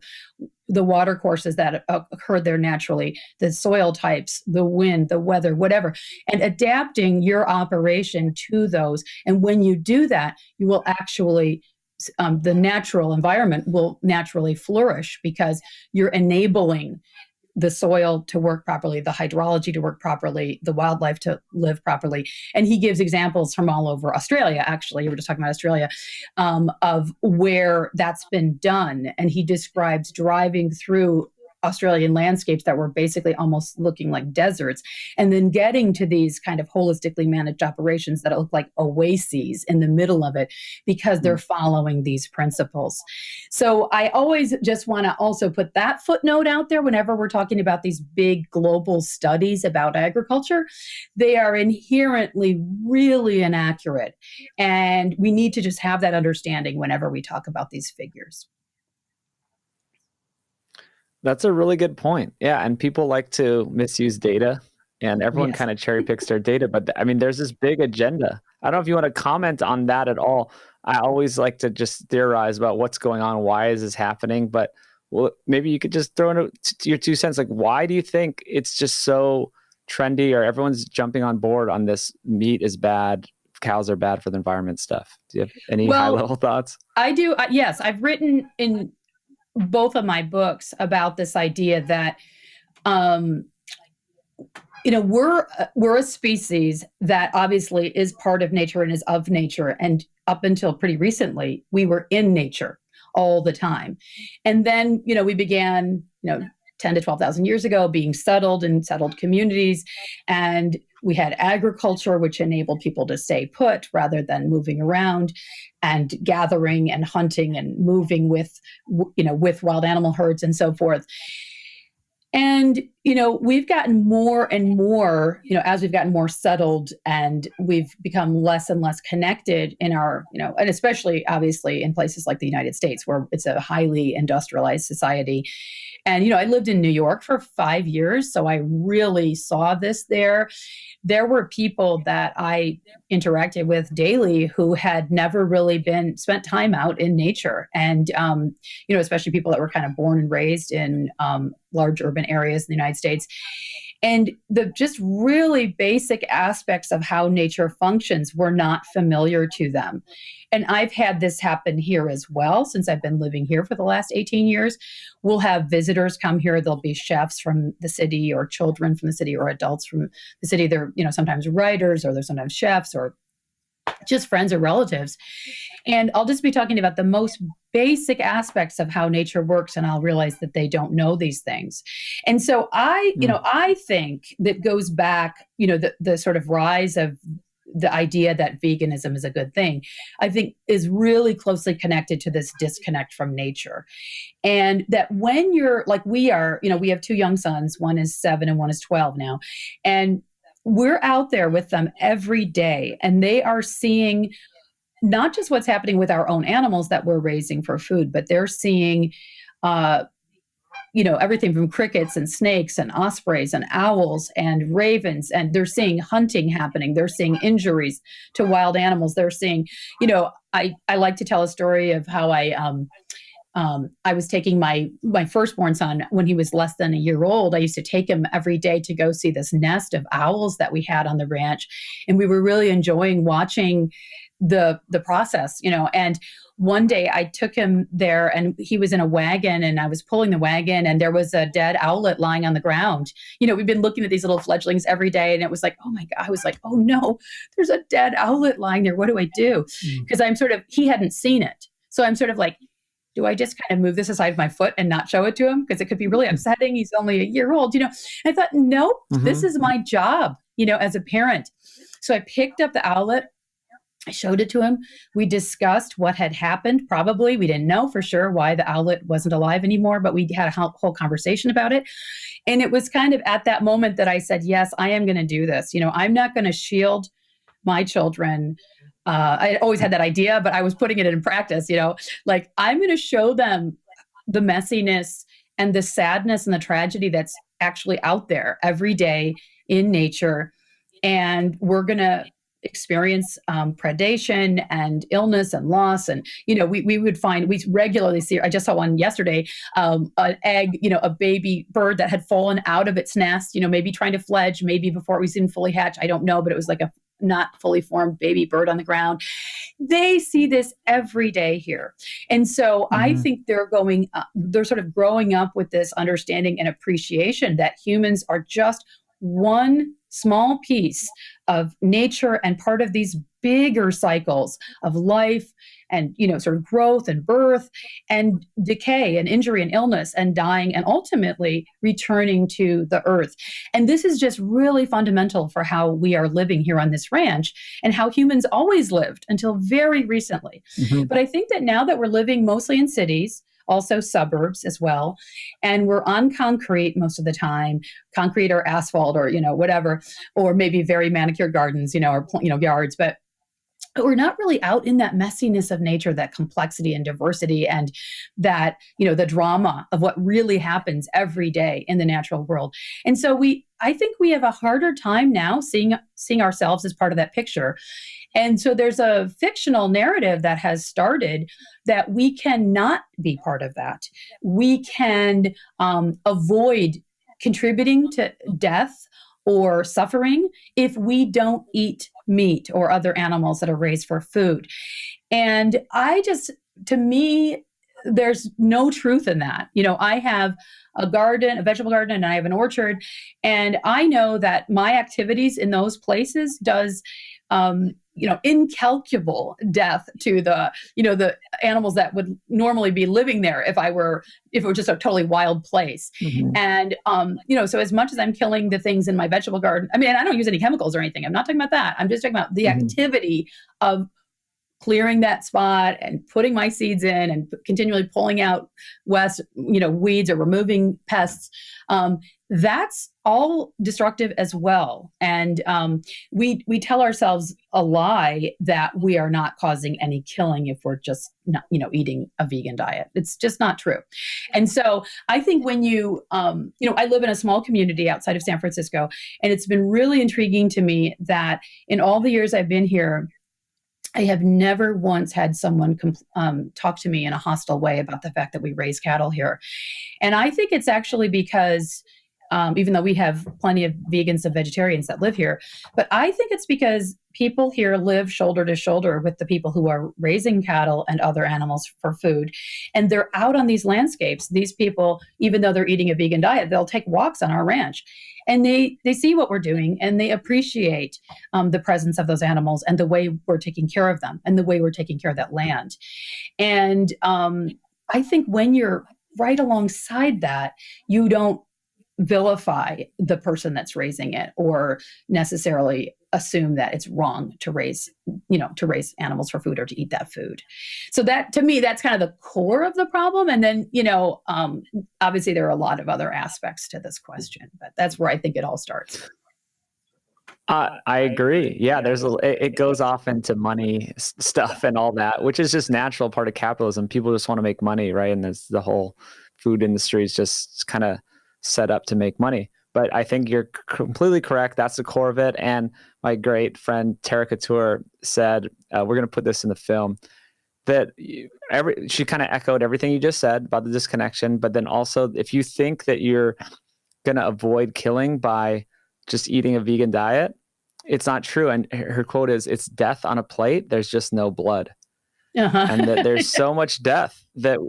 the water courses that occurred there naturally, the soil types, the wind, the weather, whatever, and adapting your operation to those. And when you do that, you will actually the natural environment will naturally flourish because you're enabling the soil to work properly, the hydrology to work properly, the wildlife to live properly. And he gives examples from all over Australia, actually, you were just talking about Australia, of where that's been done. And he describes driving through Australian landscapes that were basically almost looking like deserts, and then getting to these kind of holistically managed operations that look like oases in the middle of it because they're following these principles. So I always just want to also put that footnote out there whenever we're talking about these big global studies about agriculture. They are inherently really inaccurate, and we need to just have that understanding whenever we talk about these figures. That's a really good point. Yeah. And people like to misuse data, and everyone Yes. kind of cherry picks their data. But I mean, there's this big agenda. I don't know if you want to comment on that at all. I always like to just theorize about what's going on. Why is this happening? But well, maybe you could just throw in your 2 cents. Like, why do you think it's just so trendy, or everyone's jumping on board on this meat is bad, cows are bad for the environment stuff? Do you have any high-level thoughts? I do. Yes, I've written in both of my books about this idea that, we're a species that obviously is part of nature and is of nature. And up until pretty recently, we were in nature all the time. And then, we began, 10 to 12,000 years ago, being settled in settled communities. And we had agriculture, which enabled people to stay put rather than moving around and gathering and hunting and moving with wild animal herds and so forth. And, we've gotten more and more, as we've gotten more settled, and we've become less and less connected in our, and especially obviously in places like the United States, where it's a highly industrialized society. And, I lived in New York for 5 years, so I really saw this there. There were people that I interacted with daily who had never really spent time out in nature. And, especially people that were kind of born and raised in large urban areas in the United States. And the just really basic aspects of how nature functions were not familiar to them. And I've had this happen here as well, since I've been living here for the last 18 years. We'll have visitors come here. There'll be chefs from the city, or children from the city, or adults from the city. They're, sometimes writers, or they're sometimes chefs, or just friends or relatives. And I'll just be talking about the most basic aspects of how nature works, and I'll realize that they don't know these things. And so I think that goes back, the sort of rise of the idea that veganism is a good thing, I think is really closely connected to this disconnect from nature. And that when you're like we are, we have 2 young sons, one is 7 and one is 12 now. And we're out there with them every day, and they are seeing not just what's happening with our own animals that we're raising for food, but they're seeing, everything from crickets and snakes and ospreys and owls and ravens, and they're seeing hunting happening. They're seeing injuries to wild animals. They're seeing, I like to tell a story of how I I was taking my firstborn son when he was less than a year old. I used to take him every day to go see this nest of owls that we had on the ranch, and we were really enjoying watching the process, And one day I took him there, and he was in a wagon, and I was pulling the wagon, and there was a dead owlet lying on the ground. We've been looking at these little fledglings every day, and it was like, oh my God, I was like, oh no, there's a dead owlet lying there. What do I do? Because he hadn't seen it. So I'm sort of like, do I just kind of move this aside with my foot and not show it to him? Because it could be really upsetting. He's only a year old, And I thought, nope, this is my job, as a parent. So I picked up the owlet. I showed it to him. We discussed what had happened. Probably we didn't know for sure why the owlet wasn't alive anymore, but we had a whole conversation about it. And it was kind of at that moment that I said, yes, I am going to do this. I'm not going to shield my children. I always had that idea, but I was putting it in practice, like I'm going to show them the messiness and the sadness and the tragedy that's actually out there every day in nature. And we're going to experience predation and illness and loss. And, we regularly see, I just saw one yesterday, an egg, a baby bird that had fallen out of its nest, maybe trying to fledge, maybe before it was even fully hatched. I don't know, but it was like a not fully formed baby bird on the ground. They see this every day here. And so I think they're sort of growing up with this understanding and appreciation that humans are just one small piece of nature and part of these bigger cycles of life and, sort of growth and birth and decay and injury and illness and dying and ultimately returning to the earth. And this is just really fundamental for how we are living here on this ranch and how humans always lived until very recently. But I think that now that we're living mostly in cities, also suburbs as well, and we're on concrete most of the time, concrete or asphalt or, whatever, or maybe very manicured gardens, or, yards, but we're not really out in that messiness of nature, that complexity and diversity and that, the drama of what really happens every day in the natural world. And so I think we have a harder time now seeing ourselves as part of that picture. And so there's a fictional narrative that has started that we cannot be part of that. We can avoid contributing to death or suffering if we don't eat meat or other animals that are raised for food. And to me, there's no truth in that. I have a garden, a vegetable garden, and I have an orchard. And I know that my activities in those places does, incalculable death to the animals that would normally be living there if it were just a totally wild place. And, so as much as I'm killing the things in my vegetable garden, I don't use any chemicals or anything. I'm not talking about that. I'm just talking about the activity of clearing that spot and putting my seeds in and continually pulling out weeds or removing pests. That's all destructive as well. And we tell ourselves a lie that we are not causing any killing if we're just not, eating a vegan diet. It's just not true. And so I think when I live in a small community outside of San Francisco, and it's been really intriguing to me that in all the years I've been here, I have never once had someone talk to me in a hostile way about the fact that we raise cattle here. And I think it's actually because even though we have plenty of vegans and vegetarians that live here, but I think it's because people here live shoulder to shoulder with the people who are raising cattle and other animals for food. And they're out on these landscapes. These people, even though they're eating a vegan diet, they'll take walks on our ranch. And they see what we're doing and they appreciate the presence of those animals and the way we're taking care of them and the way we're taking care of that land. And I think when you're right alongside that, you don't vilify the person that's raising it or necessarily assume that it's wrong to raise animals for food or to eat that food. So that, to me, that's kind of the core of the problem. And then, obviously there are a lot of other aspects to this question, but that's where I think it all starts. I agree. Yeah, it goes off into money stuff and all that, which is just natural part of capitalism. People just want to make money, right? And the whole food industry is just kind of set up to make money. But I think you're completely correct. That's the core of it. And my great friend Tara Couture said, we're going to put this in the film. that she kind of echoed everything you just said about the disconnection. But then also, if you think that you're going to avoid killing by just eating a vegan diet, it's not true. And her quote is, "It's death on a plate. There's just no blood." And that there's so much death that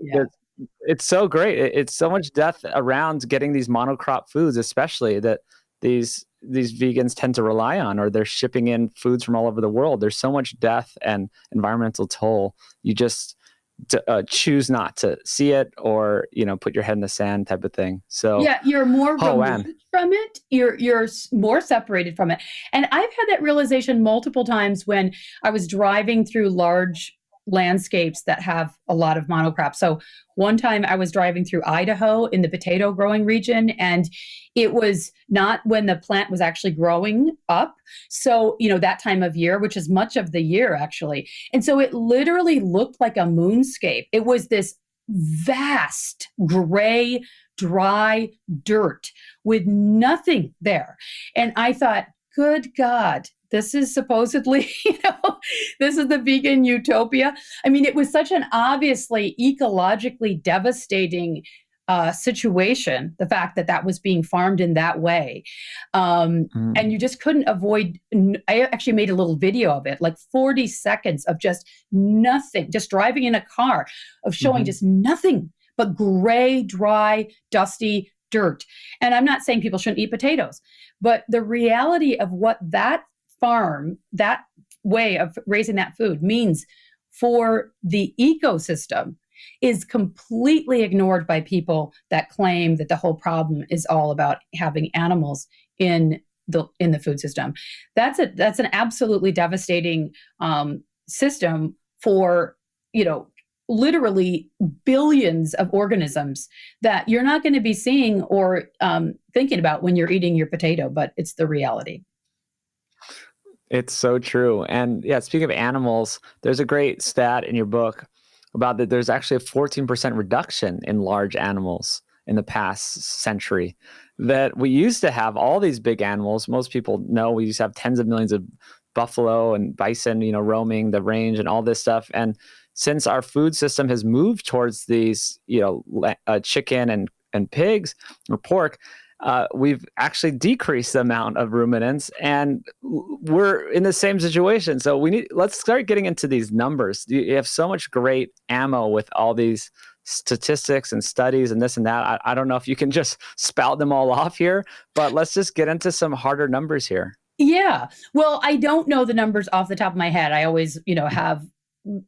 it's so great. It's so much death around getting these monocrop foods, especially that these vegans tend to rely on, or they're shipping in foods from all over the world. There's so much death and environmental toll. You just choose not to see it, or, put your head in the sand type of thing. So yeah, you're more removed from it. You're more separated from it. And I've had that realization multiple times when I was driving through large landscapes that have a lot of monocrops. So one time I was driving through Idaho in the potato growing region, and it was not when the plant was actually growing up. So, that time of year, which is much of the year actually. And so it literally looked like a moonscape. It was this vast gray, dry dirt with nothing there. And I thought, good God, this is supposedly, this is the vegan utopia. I mean, it was such an obviously ecologically devastating situation, the fact that was being farmed in that way. And you just couldn't avoid, I actually made a little video of it, like 40 seconds of just nothing, just driving in a car, of showing just nothing but gray, dry, dusty dirt. And I'm not saying people shouldn't eat potatoes, but the reality of what that farm, that way of raising that food means for the ecosystem is completely ignored by people that claim that the whole problem is all about having animals in the food system. That's an absolutely devastating system for, literally billions of organisms that you're not going to be seeing or thinking about when you're eating your potato, but it's the reality. It's so true. And yeah, speaking of animals, there's a great stat in your book about that there's actually a 14% reduction in large animals in the past century. That we used to have all these big animals. Most people know we used to have tens of millions of buffalo and bison, roaming the range and all this stuff. And since our food system has moved towards these, chicken and pigs or pork, we've actually decreased the amount of ruminants, and we're in the same situation. So let's start getting into these numbers. You have so much great ammo with all these statistics and studies and this and that. I don't know if you can just spout them all off here, but let's just get into some harder numbers here. Yeah. Well, I don't know the numbers off the top of my head. I always,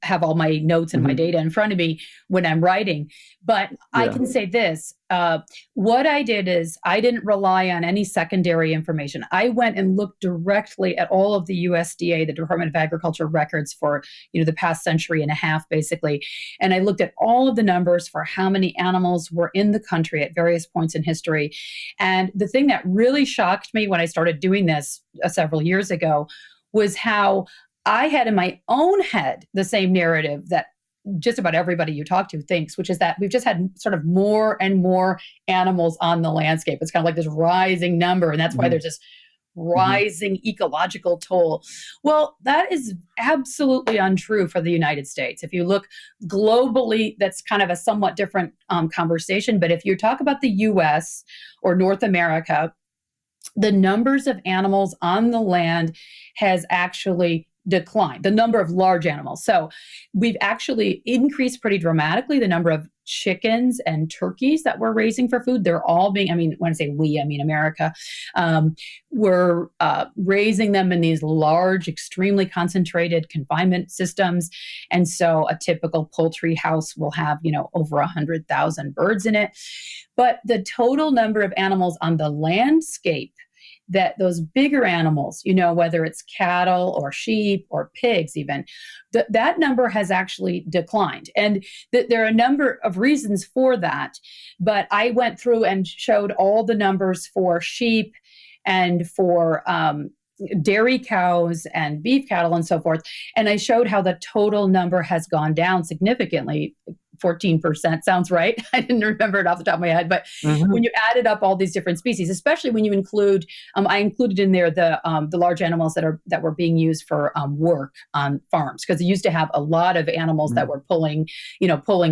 have all my notes and my data in front of me when I'm writing. But I can say this, what I did is I didn't rely on any secondary information. I went and looked directly at all of the USDA, the Department of Agriculture records for, the past century and a half, basically. And I looked at all of the numbers for how many animals were in the country at various points in history. And the thing that really shocked me when I started doing this several years ago was how I had in my own head the same narrative that just about everybody you talk to thinks, which is that we've just had sort of more and more animals on the landscape. It's kind of like this rising number, and that's why there's this rising ecological toll. Well, that is absolutely untrue for the United States. If you look globally, that's kind of a somewhat different conversation. But if you talk about the US or North America, the numbers of animals on the land has actually declined, the number of large animals. So we've actually increased pretty dramatically the number of chickens and turkeys that we're raising for food. They're all being, when I say we, I mean America. We're raising them in these large, extremely concentrated confinement systems. And so a typical poultry house will have, over 100,000 birds in it. But the total number of animals on the landscape, that those bigger animals, whether it's cattle or sheep or pigs even, that number has actually declined. And there are a number of reasons for that. But I went through and showed all the numbers for sheep and for dairy cows and beef cattle and so forth. And I showed how the total number has gone down significantly 14% sounds right. I didn't remember it off the top of my head, but when you added up all these different species, especially when you include, I included in there the large animals that were being used for work on farms, because they used to have a lot of animals that were pulling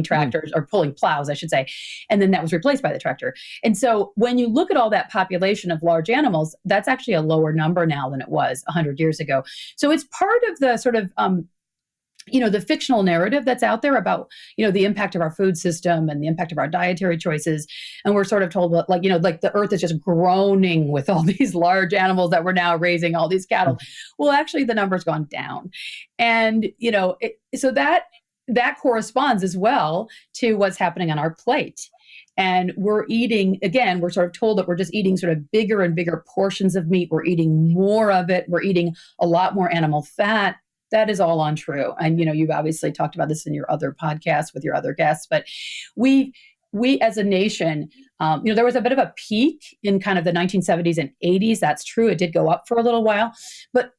tractors or pulling plows, I should say, and then that was replaced by the tractor. And so when you look at all that population of large animals, that's actually a lower number now than it was 100 years ago. So it's part of the sort of the fictional narrative that's out there about, the impact of our food system and the impact of our dietary choices. And we're sort of told, like the earth is just groaning with all these large animals that we're now raising, all these cattle. Well, actually, the number's gone down. And, so that corresponds as well to what's happening on our plate. And we're sort of told that we're just eating sort of bigger and bigger portions of meat. We're eating more of it. We're eating a lot more animal fat. That is all untrue. And, you've obviously talked about this in your other podcasts with your other guests, but we as a nation, there was a bit of a peak in kind of the 1970s and 80s. That's true. It did go up for a little while, but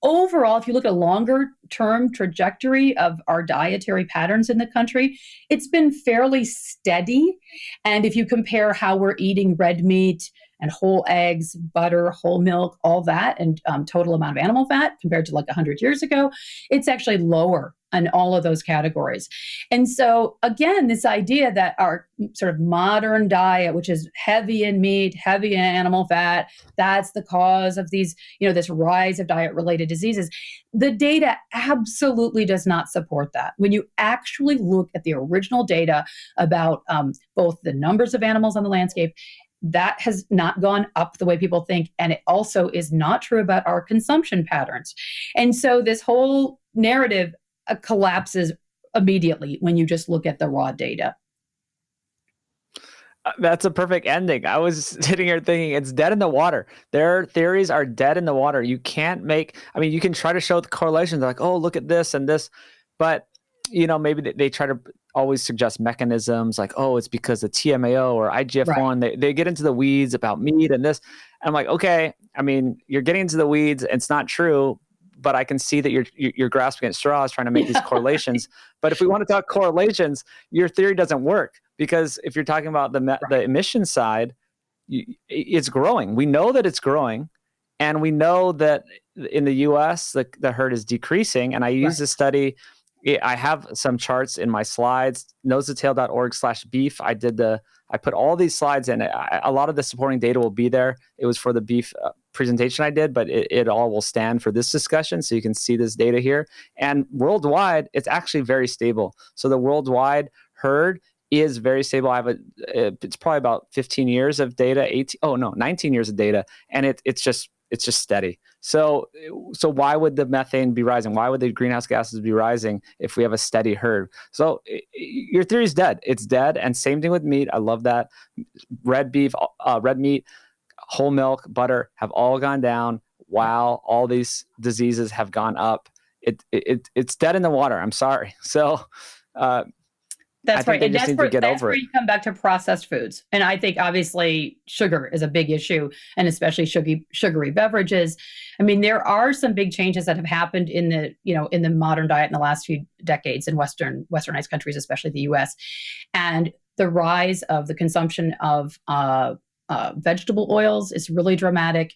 overall, if you look at a longer term trajectory of our dietary patterns in the country, it's been fairly steady. And if you compare how we're eating red meat and whole eggs, butter, whole milk, all that, and total amount of animal fat compared to like 100 years ago, it's actually lower on all of those categories. And so again, this idea that our sort of modern diet, which is heavy in meat, heavy in animal fat, that's the cause of these, this rise of diet-related diseases. The data absolutely does not support that. When you actually look at the original data about both the numbers of animals on the landscape, that has not gone up the way people think. And it also is not true about our consumption patterns. And so this whole narrative collapses immediately when you just look at the raw data. That's a perfect ending. I was sitting here thinking it's dead in the water. Their theories are dead in the water. You can't you can try to show the correlations, like, oh, look at this and this, but maybe they try to always suggest mechanisms like, oh, it's because of TMAO or IGF-1. Right. They get into the weeds about meat and this. And I'm like, okay, you're getting into the weeds. It's not true, but I can see that you're grasping at straws trying to make these correlations. But if we want to talk correlations, your theory doesn't work, because if you're talking about the emission side, it's growing. We know that it's growing, and we know that in the U.S. the herd is decreasing. And I use this study. I have some charts in my slides, nosetotale.org/beef. I put all these slides in. A lot of the supporting data will be there. It was for the beef presentation I did, but it all will stand for this discussion. So you can see this data here. And worldwide, it's actually very stable. So the worldwide herd is very stable. It's probably about 15 years of data, 19 years of data. And it's just steady. So why would the methane be rising? Why would the greenhouse gases be rising if we have a steady herd? So your theory is dead. It's dead. And same thing with meat. I love that. Red meat, whole milk, butter have all gone down while all these diseases have gone up. It's dead in the water. I'm sorry. So that's right. And that's where it. You come back to processed foods. And I think obviously sugar is a big issue, and especially sugary beverages. There are some big changes that have happened in the modern diet in the last few decades in westernized countries, especially the US. And the rise of the consumption of vegetable oils is really dramatic.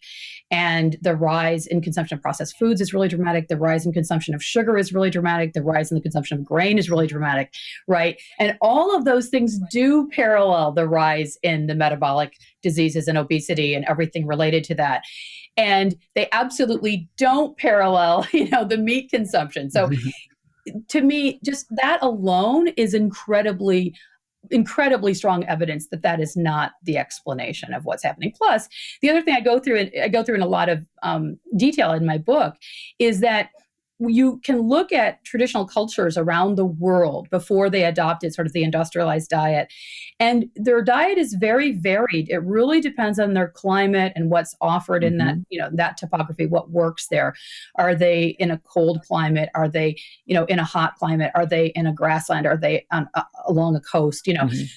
And the rise in consumption of processed foods is really dramatic. The rise in consumption of sugar is really dramatic. The rise in the consumption of grain is really dramatic, right? And all of those things do parallel the rise in the metabolic diseases and obesity and everything related to that. And they absolutely don't parallel, the meat consumption. So to me, just that alone is incredibly strong evidence that is not the explanation of what's happening. Plus, the other thing I go through in a lot of detail in my book is that you can look at traditional cultures around the world before they adopted sort of the industrialized diet, and their diet is very varied. It really depends on their climate and what's offered in that topography, what works there. Are they in a cold climate? Are they, in a hot climate? Are they in a grassland? Are they along a coast?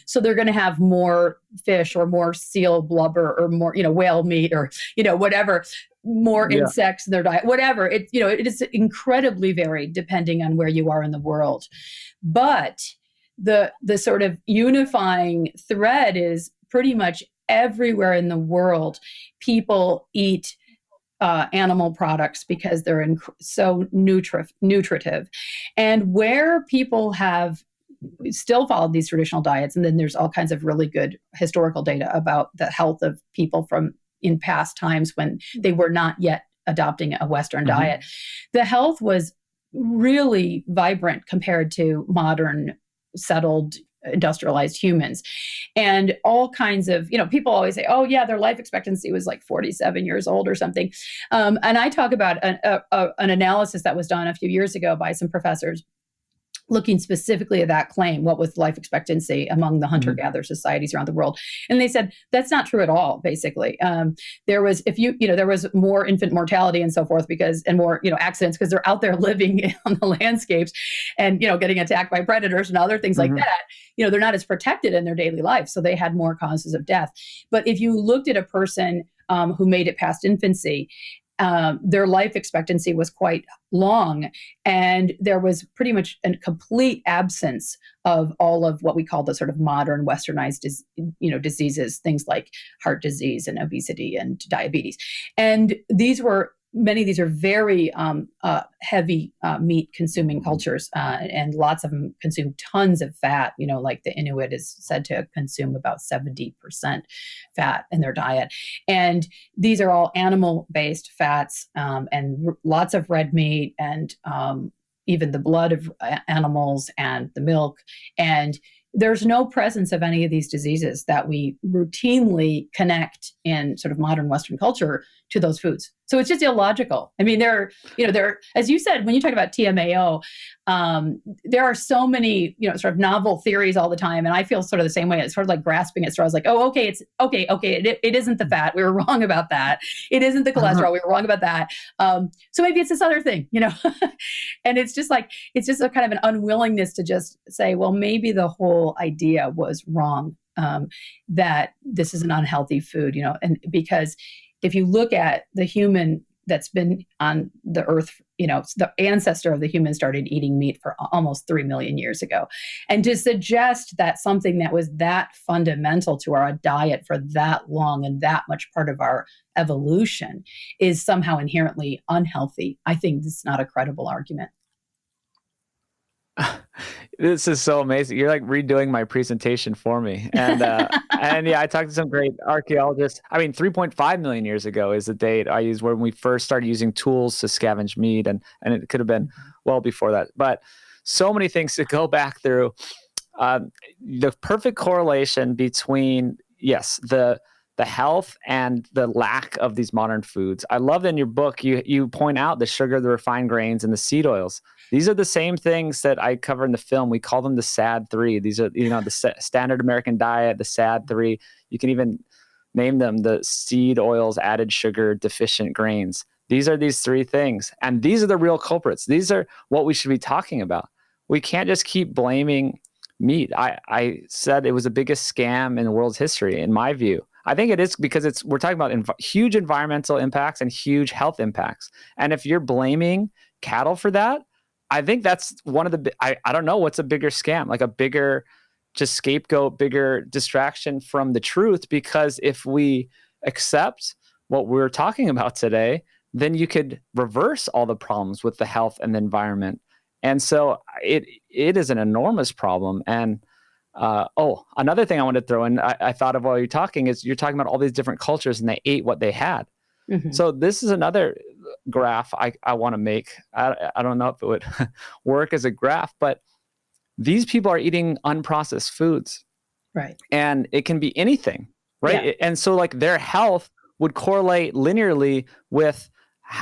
So they're going to have more fish or more seal blubber or more, whale meat or, whatever. More insects in their diet, whatever. It is incredibly varied depending on where you are in the world. But the sort of unifying thread is pretty much everywhere in the world, people eat animal products because they're so nutritive. And where people have still followed these traditional diets, and then there's all kinds of really good historical data about the health of people from in past times when they were not yet adopting a Western diet, the health was really vibrant compared to modern, settled, industrialized humans. And all kinds of, people always say, oh yeah, their life expectancy was like 47 years old or something. And I talk about an analysis that was done a few years ago by some professors looking specifically at that claim, what was life expectancy among the hunter-gatherer societies around the world. And they said, that's not true at all, basically. There was, there was more infant mortality and so forth and more, accidents because they're out there living on the landscapes and, getting attacked by predators and other things like that. They're not as protected in their daily life. So they had more causes of death. But if you looked at a person who made it past infancy, their life expectancy was quite long, and there was pretty much a complete absence of all of what we call the sort of modern westernized diseases, things like heart disease and obesity and diabetes. And many of these are very heavy meat consuming cultures, and lots of them consume tons of fat. Like the Inuit is said to consume about 70% fat in their diet. And these are all animal-based fats, and lots of red meat, and even the blood of animals and the milk. And there's no presence of any of these diseases that we routinely connect in sort of modern Western culture to those foods. So it's just illogical. I mean, there, as you said, when you talk about TMAO, there are so many, sort of novel theories all the time. And I feel sort of the same way. It's sort of like grasping at straws, like, oh, okay, it's okay. It isn't the fat. We were wrong about that. It isn't the cholesterol. We were wrong about that. So maybe it's this other thing, and it's just a kind of an unwillingness to just say, well, maybe the whole idea was wrong, that this is an unhealthy food, and because if you look at the human that's been on the earth, the ancestor of the human started eating meat for almost 3 million years ago. And to suggest that something that was that fundamental to our diet for that long and that much part of our evolution is somehow inherently unhealthy, I think this is not a credible argument. This is so amazing. You're like redoing my presentation for me. And and yeah, I talked to some great archaeologists. I mean, 3.5 million years ago is the date I used when we first started using tools to scavenge meat, and it could have been well before that. But so many things to go back through. The perfect correlation between, yes, the health and the lack of these modern foods. I love that in your book, you point out the sugar, the refined grains, and the seed oils. These are the same things that I cover in the film. We call them the SAD 3. These are, the standard American diet, the SAD 3. You can even name them the seed oils, added sugar, deficient grains. These are these three things. And these are the real culprits. These are what we should be talking about. We can't just keep blaming meat. I said it was the biggest scam in the world's history, in my view. I think it is because we're talking about huge environmental impacts and huge health impacts. And if you're blaming cattle for that, I think that's one of the, I don't know what's a bigger scam, like a bigger just scapegoat, bigger distraction from the truth. Because if we accept what we're talking about today, then you could reverse all the problems with the health and the environment. And so it is an enormous problem. And another thing I wanted to throw in, I thought of while you're talking, is you're talking about all these different cultures and they ate what they had. Mm-hmm. So this is another graph I want to make. I don't know if it would work as a graph, but these people are eating unprocessed foods. Right. And it can be anything, right? Yeah. And so like their health would correlate linearly with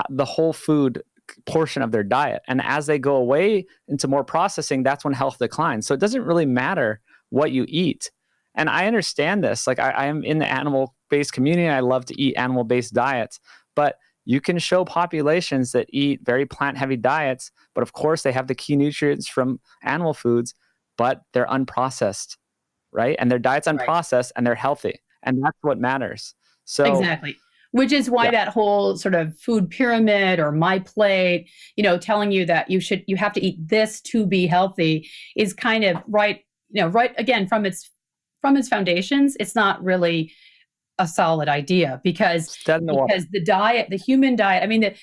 the whole food portion of their diet. And as they go away into more processing, that's when health declines. So it doesn't really matter what you eat. And I understand this. Like I am in the animal-based community and I love to eat animal-based diets, but you can show populations that eat very plant-heavy diets, but of course they have the key nutrients from animal foods, but they're unprocessed, right? And their diet's unprocessed and they're healthy. And that's what matters. So exactly. Which is why that whole sort of food pyramid or my plate, telling you that you have to eat this to be healthy is kind of right. right again from its foundations, it's not really a solid idea because the human diet. I mean,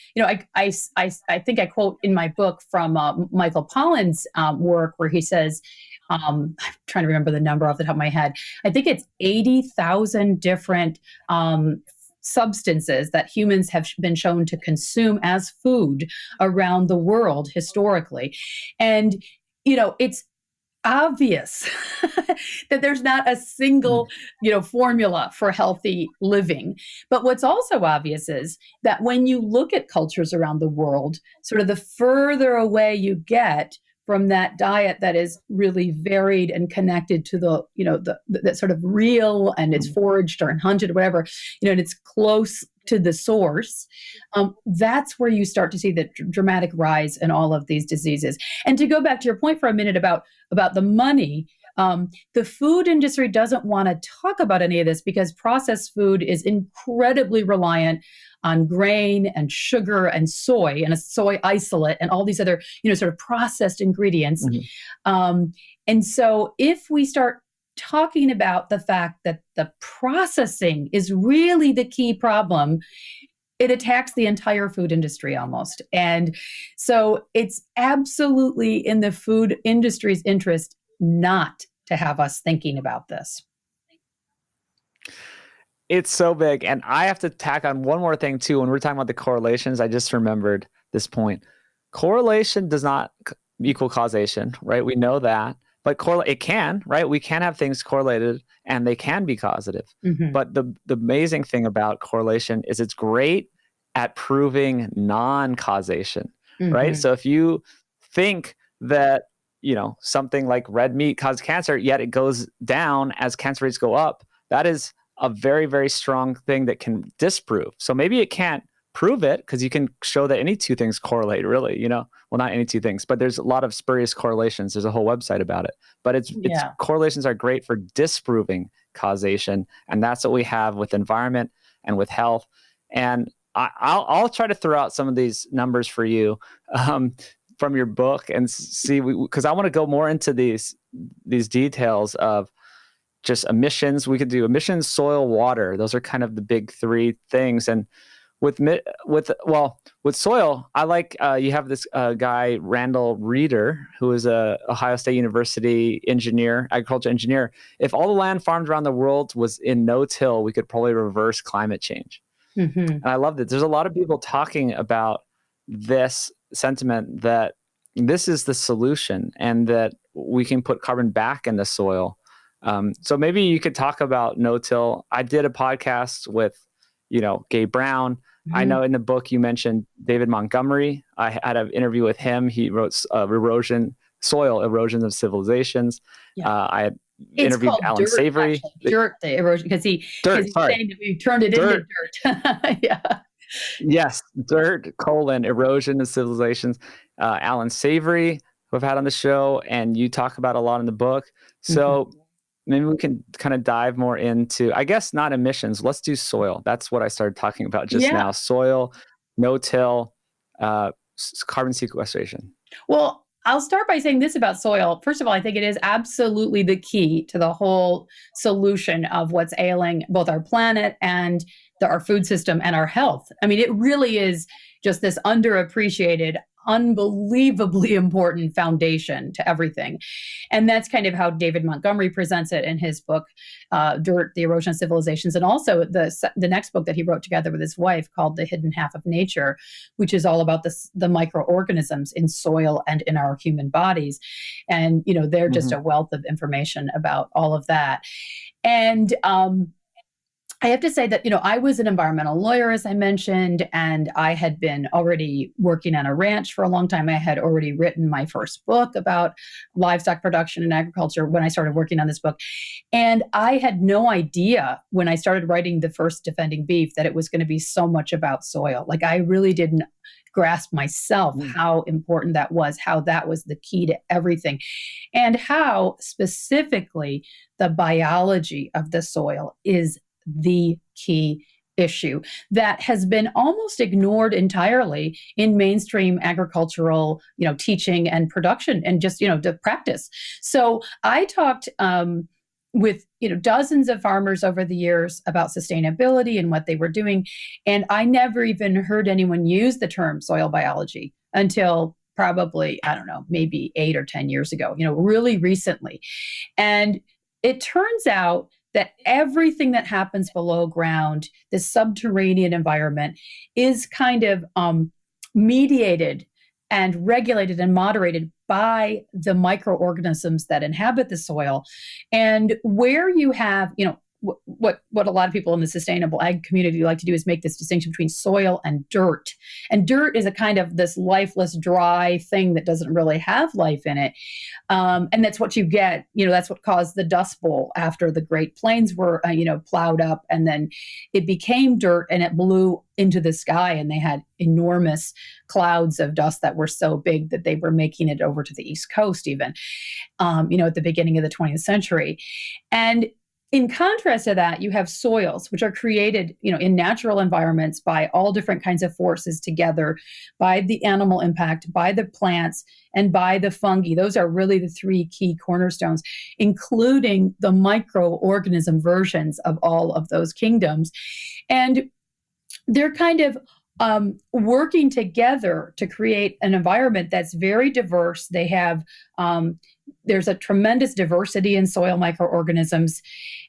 I think I quote in my book from Michael Pollan's work where he says, I'm trying to remember the number off the top of my head. I think it's 80,000 different substances that humans have been shown to consume as food around the world historically, and it's obvious that there's not a single formula for healthy living. But what's also obvious is that when you look at cultures around the world, sort of the further away you get from that diet that is really varied and connected to the sort of real, and it's foraged or hunted or whatever, and it's close to the source, that's where you start to see the dramatic rise in all of these diseases. And to go back to your point for a minute about the money, the food industry doesn't want to talk about any of this because processed food is incredibly reliant on grain and sugar and soy and a soy isolate and all these other, sort of processed ingredients. And so if we start talking about the fact that the processing is really the key problem, it attacks the entire food industry almost. And so it's absolutely in the food industry's interest not to have us thinking about this. It's so big. And I have to tack on one more thing too. When we're talking about the correlations, I just remembered this point. Correlation does not equal causation, right? We know that. But it can, right? We can have things correlated and they can be causative. But the amazing thing about correlation is it's great at proving non-causation, right? So if you think that, something like red meat causes cancer, yet it goes down as cancer rates go up, that is a very, very strong thing that can disprove. So maybe it can't prove it because you can show that any two things correlate really, well, not any two things, but there's a lot of spurious correlations. There's a whole website about it, but it's correlations are great for disproving causation. And that's what we have with environment and with health. And I'll try to throw out some of these numbers for you from your book and see, because I want to go more into these details of just emissions. We could do emissions, soil, water. Those are kind of the big three things. And with soil, I like you have this guy Randall Reeder, who is a Ohio State University agriculture engineer. If all the land farmed around the world was in no-till, we could probably reverse climate change. And I love that. There's a lot of people talking about this sentiment that this is the solution and that we can put carbon back in the soil. So maybe you could talk about no-till. I did a podcast with, Gabe Brown. I know in the book you mentioned David Montgomery. I had an interview with him. He wrote Soil Erosion of Civilizations. I had interviewed Alan Savory. Dirt, the erosion, because he's saying that we turned it into dirt. Yes, dirt, erosion of civilizations. Alan Savory, who I've had on the show, and you talk about a lot in the book. So maybe we can kind of dive more into, I guess, not emissions. Let's do soil. That's what I started talking about just now. Soil, no-till, carbon sequestration. Well, I'll start by saying this about soil. First of all, I think it is absolutely the key to the whole solution of what's ailing both our planet and our food system and our health. I mean, it really is just this underappreciated, unbelievably important foundation to everything. And that's kind of how David Montgomery presents it in his book, Dirt, the Erosion of Civilizations, and also the next book that he wrote together with his wife called The Hidden Half of Nature, which is all about the microorganisms in soil and in our human bodies. And, they're just a wealth of information about all of that. And I have to say that, I was an environmental lawyer, as I mentioned, and I had been already working on a ranch for a long time. I had already written my first book about livestock production and agriculture when I started working on this book. And I had no idea when I started writing the first Defending Beef that it was going to be so much about soil. Like, I really didn't grasp myself how important that was, how that was the key to everything, and how specifically the biology of the soil is the key issue that has been almost ignored entirely in mainstream agricultural, teaching and production and just, the practice. So I talked with, dozens of farmers over the years about sustainability and what they were doing. And I never even heard anyone use the term soil biology until probably, I don't know, maybe 8 or 10 years ago, really recently. And it turns out that everything that happens below ground, this subterranean environment, is kind of mediated and regulated and moderated by the microorganisms that inhabit the soil. And where you have, what a lot of people in the sustainable ag community like to do is make this distinction between soil and dirt. And dirt is a kind of this lifeless, dry thing that doesn't really have life in it. And that's what you get, that's what caused the Dust Bowl after the Great Plains were, plowed up, and then it became dirt and it blew into the sky, and they had enormous clouds of dust that were so big that they were making it over to the East Coast even, at the beginning of the 20th century. And in contrast to that, you have soils, which are created, in natural environments by all different kinds of forces together, by the animal impact, by the plants, and by the fungi. Those are really the three key cornerstones, including the microorganism versions of all of those kingdoms. And they're kind of working together to create an environment that's very diverse. They have, there's a tremendous diversity in soil microorganisms.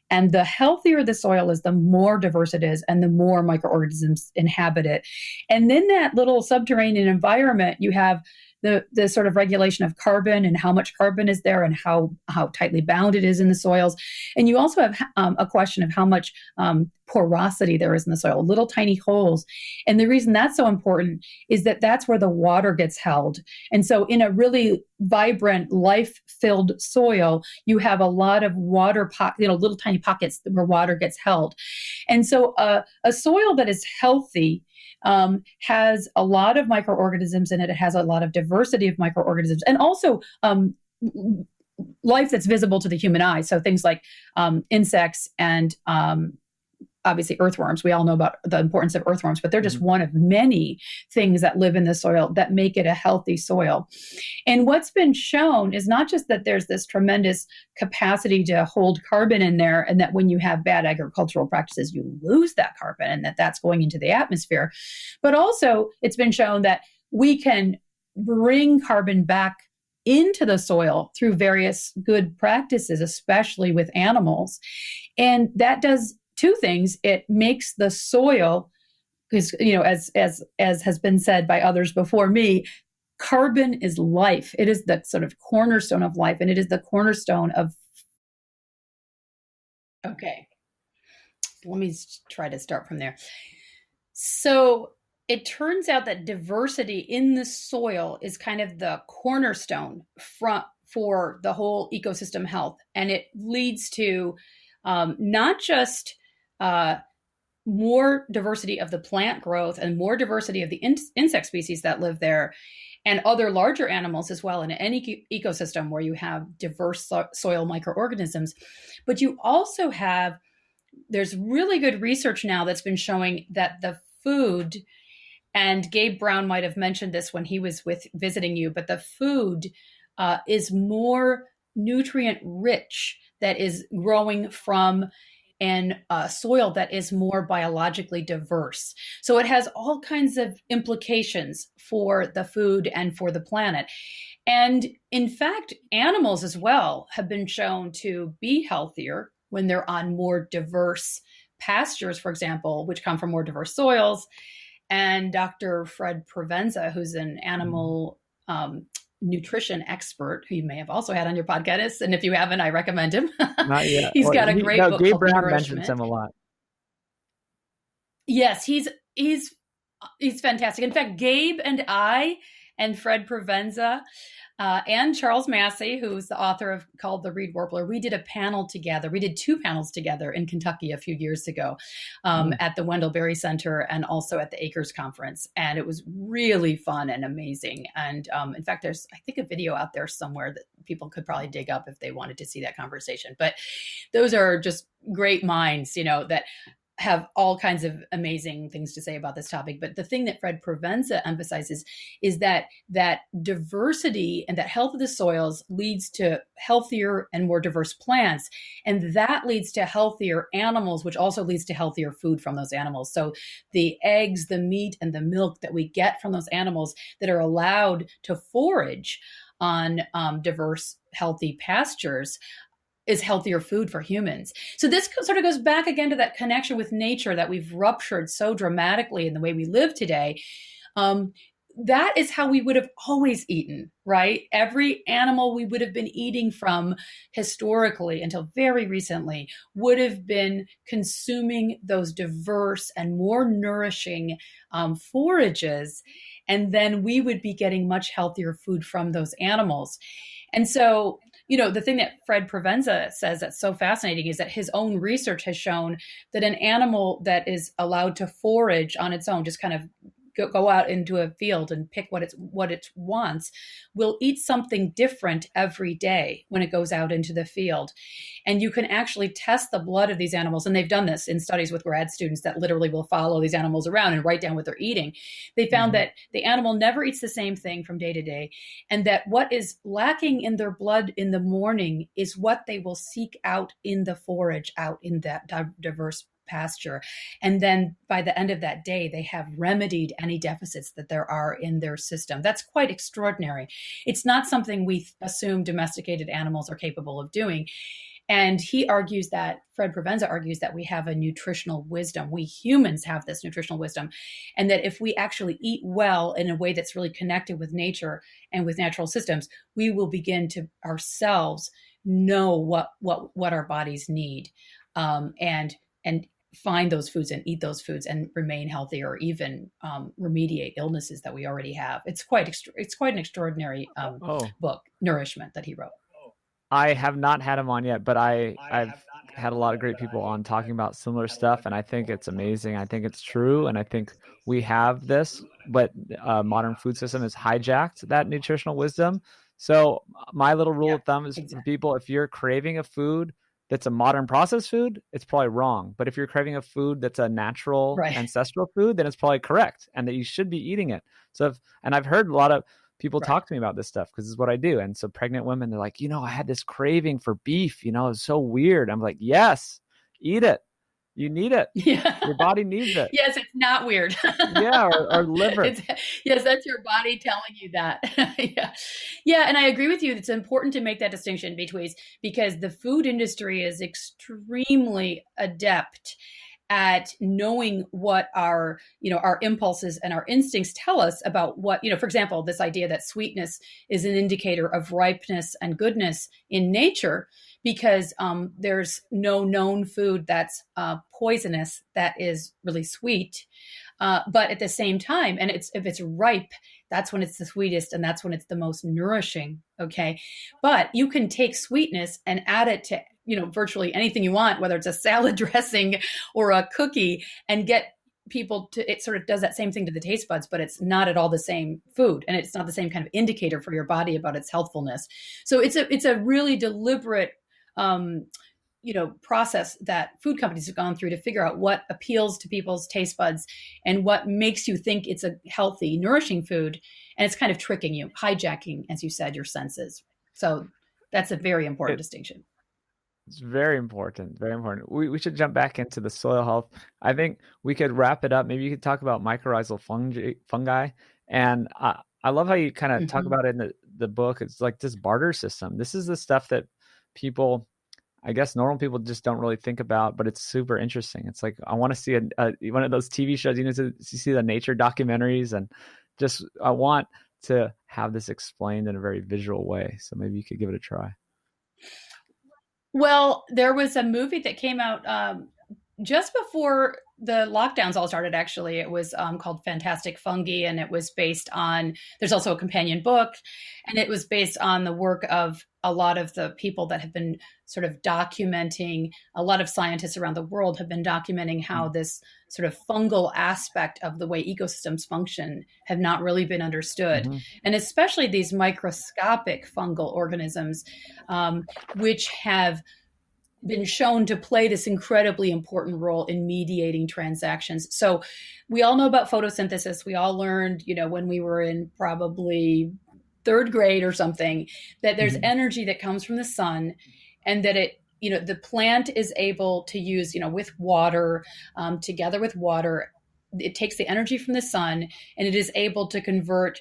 And the healthier the soil is, the more diverse it is, and the more microorganisms inhabit it. And then that little subterranean environment, you have the sort of regulation of carbon and how much carbon is there and how tightly bound it is in the soils. And you also have a question of how much porosity there is in the soil, little tiny holes. And the reason that's so important is that that's where the water gets held. And so in a really vibrant, life-filled soil, you have a lot of water, little tiny pockets where water gets held. And so a soil that is healthy has a lot of microorganisms in it. It has a lot of diversity of microorganisms, and also life that's visible to the human eye. So things like insects and obviously earthworms. We all know about the importance of earthworms, but they're just one of many things that live in the soil that make it a healthy soil. And what's been shown is not just that there's this tremendous capacity to hold carbon in there, and that when you have bad agricultural practices, you lose that carbon, and that that's going into the atmosphere. But also it's been shown that we can bring carbon back into the soil through various good practices, especially with animals. And that does two things. It makes the soil, because, as has been said by others before me, carbon is life. It is the sort of cornerstone of life, and it is the cornerstone of. Okay, let me try to start from there. So it turns out that diversity in the soil is kind of the cornerstone for the whole ecosystem health, and it leads to not just more diversity of the plant growth and more diversity of the insect species that live there, and other larger animals as well in any ecosystem where you have diverse soil microorganisms. But you also have, there's really good research now that's been showing that the food, and Gabe Brown might have mentioned this when he was visiting you, but the food is more nutrient rich that is growing from and soil that is more biologically diverse. So it has all kinds of implications for the food and for the planet. And in fact, animals as well have been shown to be healthier when they're on more diverse pastures, for example, which come from more diverse soils. And Dr. Fred Provenza, who's an animal nutrition expert, who you may have also had on your podcast, and if you haven't, I recommend him. Not yet. He's got a great book Gabe called Brown Nourishment. mentions him a lot. Yes, he's fantastic. In fact, Gabe and I and Fred Provenza and Charles Massey, who's the author of called The Reed Warbler, we did a panel together. We did 2 panels together in Kentucky a few years ago at the Wendell Berry Center and also at the Acres Conference. And it was really fun and amazing. And in fact, there's, I think, a video out there somewhere that people could probably dig up if they wanted to see that conversation. But those are just great minds, that have all kinds of amazing things to say about this topic. But the thing that Fred Provenza emphasizes is that diversity and that health of the soils leads to healthier and more diverse plants. And that leads to healthier animals, which also leads to healthier food from those animals. So the eggs, the meat, and the milk that we get from those animals that are allowed to forage on diverse, healthy pastures is healthier food for humans. So this sort of goes back again to that connection with nature that we've ruptured so dramatically in the way we live today. That is how we would have always eaten, right? Every animal we would have been eating from historically until very recently would have been consuming those diverse and more nourishing forages. And then we would be getting much healthier food from those animals. And so, the thing that Fred Provenza says that's so fascinating is that his own research has shown that an animal that is allowed to forage on its own, just kind of go out into a field and pick what it wants, will eat something different every day when it goes out into the field. And you can actually test the blood of these animals. And they've done this in studies with grad students that literally will follow these animals around and write down what they're eating. They found that the animal never eats the same thing from day to day. And that what is lacking in their blood in the morning is what they will seek out in the forage, out in that diverse pasture. And then by the end of that day, they have remedied any deficits that there are in their system. That's quite extraordinary. It's not something we assume domesticated animals are capable of doing. And he argues that, Fred Provenza argues that we have a nutritional wisdom. We humans have this nutritional wisdom. And that if we actually eat well in a way that's really connected with nature and with natural systems, we will begin to ourselves know what our bodies need. And find those foods and eat those foods and remain healthy, or even remediate illnesses that we already have. It's quite an extraordinary book, Nourishment, that he wrote. I have not had him on yet, but I've had a lot of great people on talking about similar stuff, and I think it's amazing. I think it's true, and I think we have this, but modern food system has hijacked that nutritional wisdom. So my little rule of thumb is for people, if you're craving a food that's a modern processed food, it's probably wrong. But if you're craving a food that's a natural ancestral food, then it's probably correct, and that you should be eating it. So, and I've heard a lot of people talk to me about this stuff because this is what I do. And so pregnant women, they're like, I had this craving for beef, it's so weird. I'm like, yes, eat it. You need it. Yeah. Your body needs it. Yes, it's not weird. or liver. Yes, that's your body telling you that. Yeah, and I agree with you. It's important to make that distinction because the food industry is extremely adept at knowing what our impulses and our instincts tell us about what, for example, this idea that sweetness is an indicator of ripeness and goodness in nature, because there's no known food that's poisonous that is really sweet. But at the same time, and if it's ripe, that's when it's the sweetest and that's when it's the most nourishing. Okay. But you can take sweetness and add it to, virtually anything you want, whether it's a salad dressing or a cookie, and get people to, it sort of does that same thing to the taste buds, but it's not at all the same food. And it's not the same kind of indicator for your body about its healthfulness. So it's a really deliberate, process that food companies have gone through to figure out what appeals to people's taste buds and what makes you think it's a healthy, nourishing food. And it's kind of tricking you, hijacking, as you said, your senses. So that's a very important distinction. It's very important. Very important. We should jump back into the soil health. I think we could wrap it up. Maybe you could talk about mycorrhizal fungi. And I love how you kind of talk about it in the book. It's like this barter system. This is the stuff that people, I guess normal people just don't really think about, but it's super interesting. It's like, I want to see one of those TV shows, you see the nature documentaries, and just, I want to have this explained in a very visual way. So maybe you could give it a try. Well, there was a movie that came out just before the lockdowns all started, actually. It was called Fantastic Fungi, and it was based on, there's also a companion book, and it was based on the work of a lot of the people that have been sort of documenting, a lot of scientists around the world have been documenting how this sort of fungal aspect of the way ecosystems function have not really been understood. And especially these microscopic fungal organisms, which have been shown to play this incredibly important role in mediating transactions. So we all know about photosynthesis. We all learned, when we were in probably third grade or something, that there's energy that comes from the sun, and that the plant is able to use, with water, together with water, it takes the energy from the sun and it is able to convert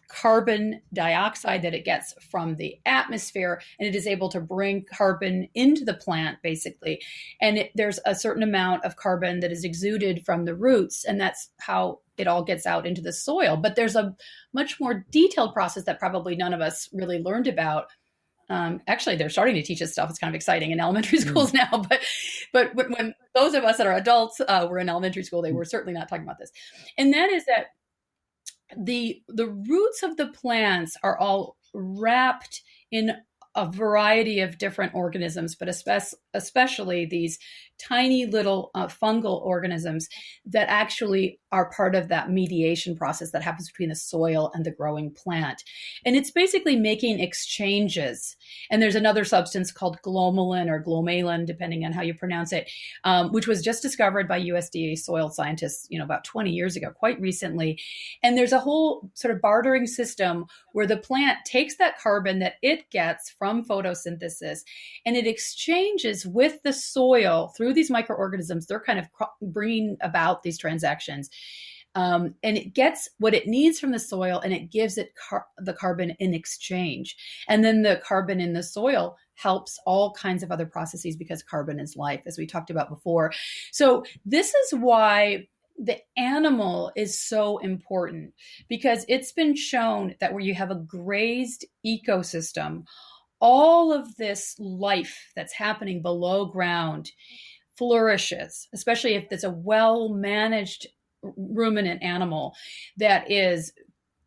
carbon dioxide that it gets from the atmosphere, and it is able to bring carbon into the plant, basically. And there's a certain amount of carbon that is exuded from the roots, and that's how it all gets out into the soil. But there's a much more detailed process that probably none of us really learned about. Actually, they're starting to teach us stuff. It's kind of exciting in elementary schools now. But when those of us that are adults were in elementary school, they were certainly not talking about this. And that is that the roots of the plants are all wrapped in a variety of different organisms, but especially these tiny little fungal organisms that actually are part of that mediation process that happens between the soil and the growing plant. And it's basically making exchanges. And there's another substance called glomalin or glomalin, depending on how you pronounce it, which was just discovered by USDA soil scientists, about 20 years ago, quite recently. And there's a whole sort of bartering system where the plant takes that carbon that it gets from photosynthesis and it exchanges with the soil through these microorganisms. They're kind of bringing about these transactions. And it gets what it needs from the soil and it gives it the carbon in exchange. And then the carbon in the soil helps all kinds of other processes because carbon is life, as we talked about before. So this is why the animal is so important, because it's been shown that where you have a grazed ecosystem, all of this life that's happening below ground flourishes, especially if it's a well-managed ruminant animal that is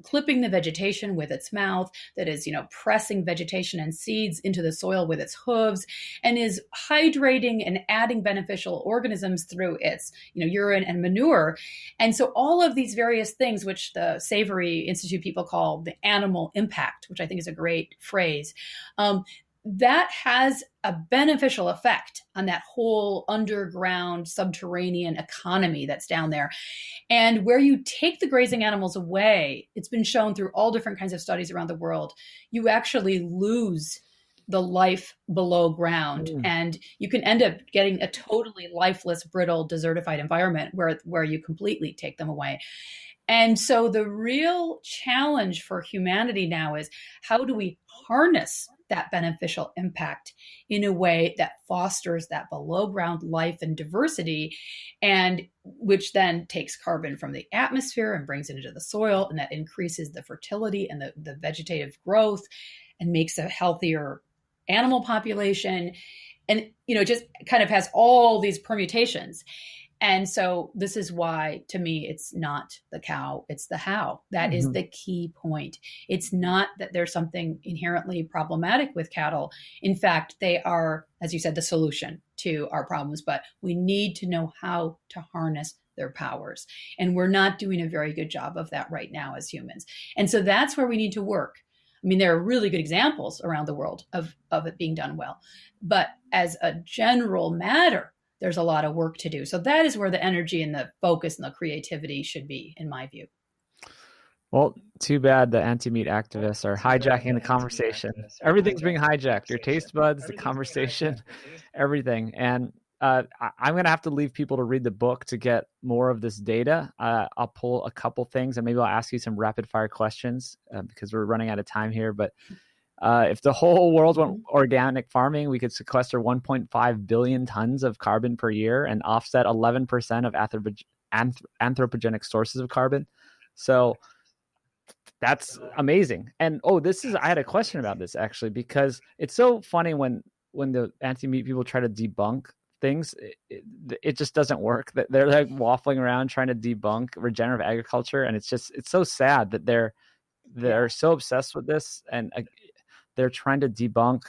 clipping the vegetation with its mouth, that is, pressing vegetation and seeds into the soil with its hooves, and is hydrating and adding beneficial organisms through its, urine and manure. And so all of these various things, which the Savory Institute people call the animal impact, which I think is a great phrase, that has a beneficial effect on that whole underground subterranean economy that's down there. And where you take the grazing animals away, it's been shown through all different kinds of studies around the world, you actually lose the life below ground. And you can end up getting a totally lifeless, brittle, desertified environment where you completely take them away. And so the real challenge for humanity now is, how do we harness that beneficial impact in a way that fosters that below ground life and diversity, and which then takes carbon from the atmosphere and brings it into the soil, and that increases the fertility and the vegetative growth and makes a healthier animal population, and just kind of has all these permutations. And so this is why, to me, it's not the cow, it's the how. That is the key point. It's not that there's something inherently problematic with cattle. In fact, they are, as you said, the solution to our problems, but we need to know how to harness their powers. And we're not doing a very good job of that right now as humans. And so that's where we need to work. I mean, there are really good examples around the world of it being done well. But as a general matter, there's a lot of work to do. So that is where the energy and the focus and the creativity should be, in my view. Well, too bad the anti-meat activists are hijacking the conversation. Everything's being hijacked. Your taste buds, the conversation, everything. And I'm going to have to leave people to read the book to get more of this data. I'll pull a couple things and maybe I'll ask you some rapid fire questions because we're running out of time here. But if the whole world went organic farming, we could sequester 1.5 billion tons of carbon per year and offset 11% of anthropogenic sources of carbon. So that's amazing. And I had a question about this actually, because it's so funny when the anti-meat people try to debunk things, it just doesn't work. That they're like waffling around trying to debunk regenerative agriculture, and it's so sad that they're so obsessed with this, and they're trying to debunk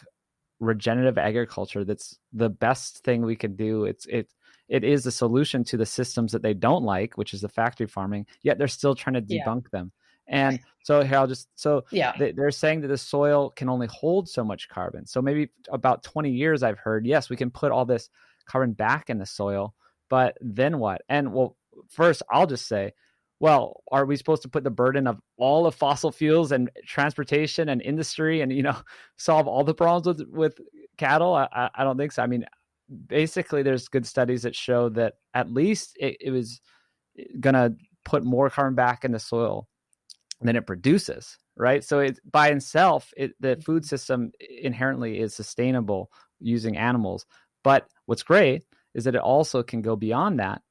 regenerative agriculture. That's the best thing we can do. It is the solution to the systems that they don't like, which is the factory farming, yet they're still trying to debunk them. And so here Yeah. they're saying that the soil can only hold so much carbon. So maybe about 20 years I've heard, yes, we can put all this carbon back in the soil, but then what? And well, first I'll just say, well, are we supposed to put the burden of all of fossil fuels and transportation and industry and, solve all the problems with cattle? I don't think so. I mean, basically there's good studies that show that at least it was going to put more carbon back in the soil than it produces, right? So it by itself, the food system inherently is sustainable using animals. But what's great is that it also can go beyond that.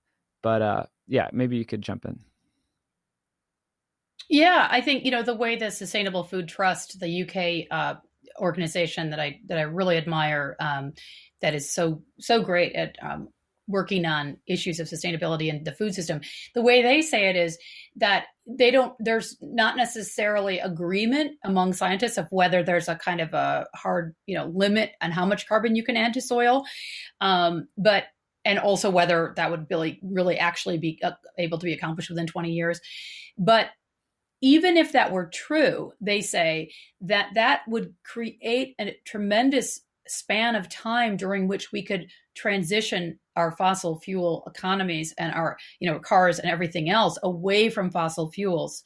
But yeah, maybe you could jump in. Yeah, I think, the way the Sustainable Food Trust, the UK organization that I really admire, that is so great at working on issues of sustainability in the food system. The way they say it is that there's not necessarily agreement among scientists of whether there's a kind of a hard, limit on how much carbon you can add to soil. And also whether that would really actually be able to be accomplished within 20 years. But even if that were true, they say that would create a tremendous span of time during which we could transition our fossil fuel economies and our, cars and everything else away from fossil fuels.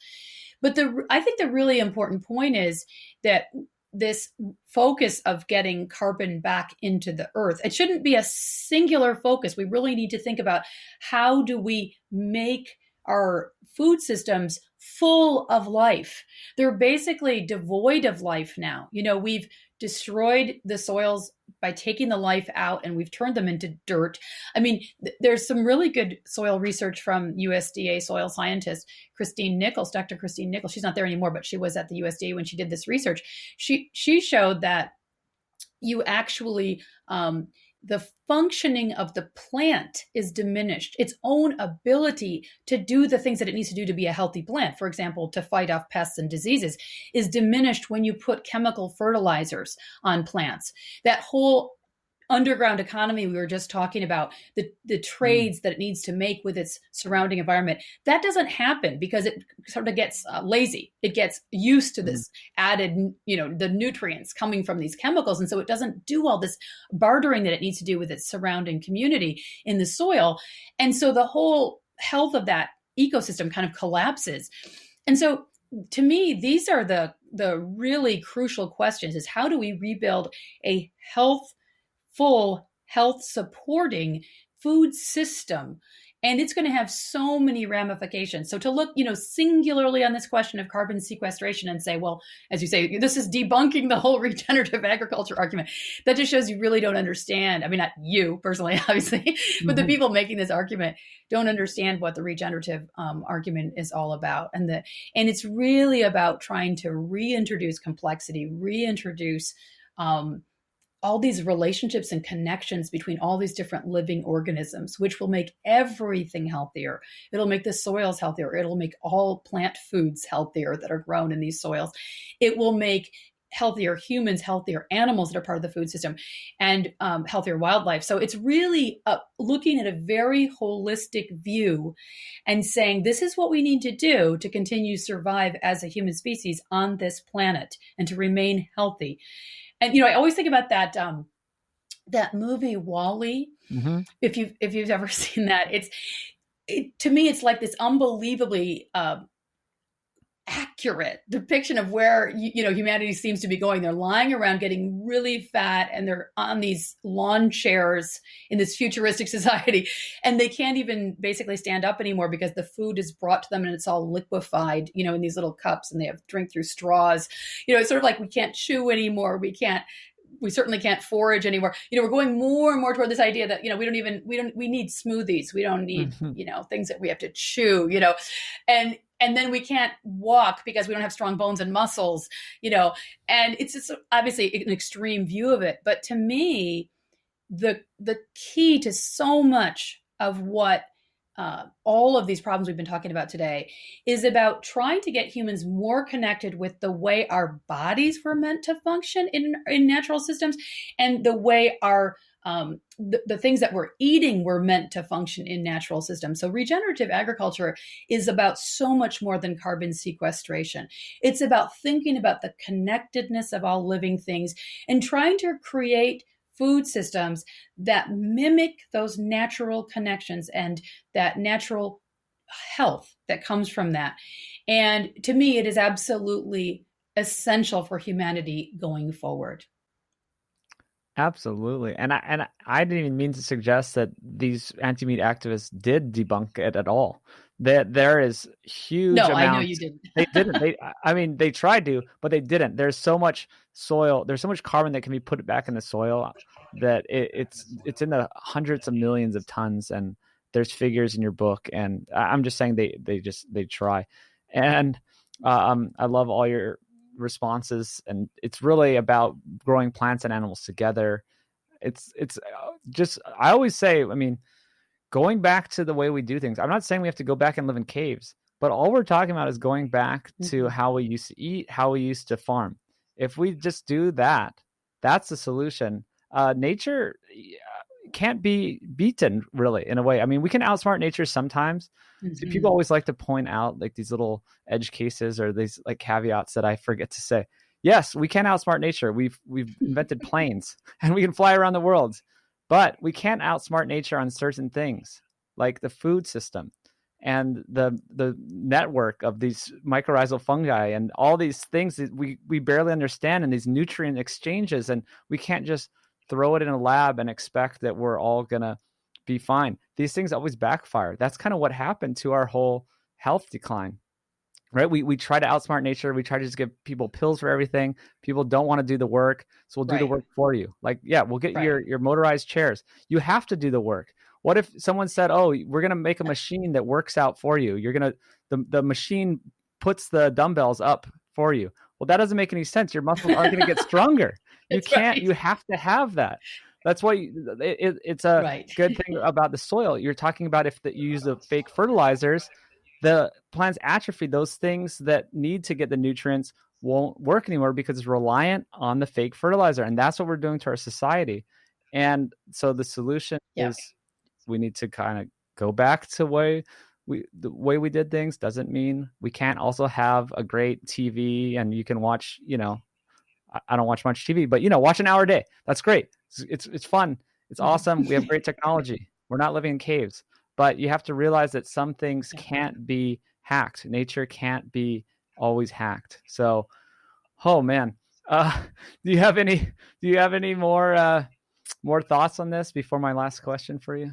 But I think the really important point is that this focus of getting carbon back into the earth, it shouldn't be a singular focus. We really need to think about how do we make our food systems full of life. They're basically devoid of life now. We've destroyed the soils by taking the life out and we've turned them into dirt. I mean, there's some really good soil research from USDA soil scientist Dr. Christine Nichols. She's not there anymore, but she was at the USDA when she did this research. She showed that you actually, the functioning of the plant is diminished. Its own ability to do the things that it needs to do to be a healthy plant, for example, to fight off pests and diseases, is diminished when you put chemical fertilizers on plants. That whole underground economy we were just talking about, the trades that it needs to make with its surrounding environment, that doesn't happen because it sort of gets lazy. It gets used to this added, the nutrients coming from these chemicals. And so it doesn't do all this bartering that it needs to do with its surrounding community in the soil. And so the whole health of that ecosystem kind of collapses. And so to me, these are the really crucial questions: is how do we rebuild a full health supporting food system? And it's going to have so many ramifications. So to look, singularly on this question of carbon sequestration and say, well, as you say, this is debunking the whole regenerative agriculture argument, that just shows you really don't understand. I mean, not you personally, obviously, but the people making this argument don't understand what the regenerative argument is all about. And it's really about trying to reintroduce complexity, reintroduce all these relationships and connections between all these different living organisms, which will make everything healthier. It'll make the soils healthier. It'll make all plant foods healthier that are grown in these soils. It will make healthier humans, healthier animals that are part of the food system, and healthier wildlife. So it's really looking at a very holistic view and saying, this is what we need to do to continue to survive as a human species on this planet and to remain healthy. And, I always think about that movie WALL-E. Mm-hmm. If you've ever seen that, to me, it's like this unbelievably accurate depiction of where, humanity seems to be going. They're lying around getting really fat and they're on these lawn chairs in this futuristic society. And they can't even basically stand up anymore because the food is brought to them and it's all liquefied, in these little cups, and they have to drink through straws. It's sort of like we can't chew anymore. We certainly can't forage anymore. We're going more and more toward this idea that, we need smoothies. We don't need, things that we have to chew, and then we can't walk because we don't have strong bones and muscles, and it's just obviously an extreme view of it. But to me, the key to so much of what all of these problems we've been talking about today is about trying to get humans more connected with the way our bodies were meant to function in natural systems and the way our the things that we're eating were meant to function in natural systems. So regenerative agriculture is about so much more than carbon sequestration. It's about thinking about the connectedness of all living things and trying to create food systems that mimic those natural connections and that natural health that comes from that. And to me, it is absolutely essential for humanity going forward. Absolutely. And I didn't even mean to suggest that these anti-meat activists did debunk it at all. That there is huge amounts. I know you didn't. They didn't. I mean, they tried to, but they didn't. There's so much soil. There's so much carbon that can be put back in the soil that it's in the hundreds of millions of tons. And there's figures in your book. And I'm just saying they try. And I love all your responses, and it's really about growing plants and animals together. It's just, I always say, I mean, going back to the way we do things. I'm not saying we have to go back and live in caves, but all we're talking about is going back to how we used to eat, how we used to farm. If we just do that, that's the solution. Nature can't be beaten, really, in a way. I mean, we can outsmart nature sometimes. So people always like to point out like these little edge cases or these like caveats that I forget to say. Yes, we can outsmart nature. We've invented planes and we can fly around the world, but we can't outsmart nature on certain things like the food system and the network of these mycorrhizal fungi and all these things that we barely understand, and these nutrient exchanges, and we can't just throw it in a lab and expect that we're all gonna be fine. These things always backfire. That's kind of what happened to our whole health decline, right? We try to outsmart nature. We try to just give people pills for everything. People don't want to do the work, so we'll do the work for you. Like, yeah, we'll get your motorized chairs. You have to do the work. What if someone said, "Oh, we're gonna make a machine that works out for you. You're gonna the machine puts the dumbbells up for you." Well, that doesn't make any sense. Your muscles aren't going to get stronger. You can't. You have to have that. That's why it's a good thing about the soil. You're talking about if you use the fake fertilizers, the plants atrophy. Those things that need to get the nutrients won't work anymore because it's reliant on the fake fertilizer. And that's what we're doing to our society. And so the solution is we need to kind of go back to the way we did things. Doesn't mean we can't also have a great TV and you can watch, I don't watch much TV, but watch an hour a day. That's great. It's fun. It's awesome. We have great technology. We're not living in caves, but you have to realize that some things can't be hacked. Nature can't be always hacked. So, oh man, do you have any more thoughts on this before my last question for you?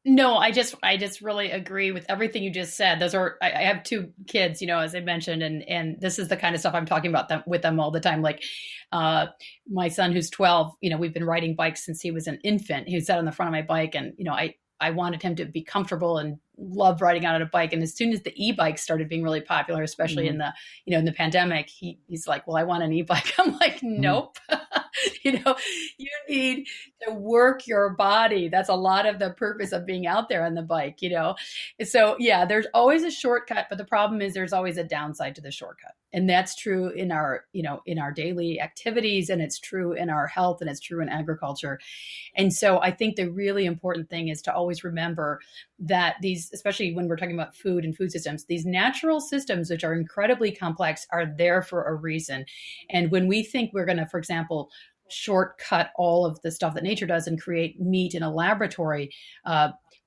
No, I just really agree with everything you just said. I have two kids, as I mentioned, and this is the kind of stuff I'm talking about with them all the time. Like, my son who's 12, we've been riding bikes since he was an infant. He sat on the front of my bike, and, I wanted him to be comfortable and love riding out on a bike. And as soon as the e-bike started being really popular, especially in the, in the pandemic, he's like, well, I want an e-bike. I'm like, nope. You need to work your body. That's a lot of the purpose of being out there on the bike, So yeah, there's always a shortcut, but the problem is there's always a downside to the shortcut. And that's true in our, in our daily activities, and it's true in our health, and it's true in agriculture. And so I think the really important thing is to always remember that these, especially when we're talking about food and food systems, these natural systems, which are incredibly complex, are there for a reason. And when we think we're going to, for example, shortcut all of the stuff that nature does and create meat in a laboratory,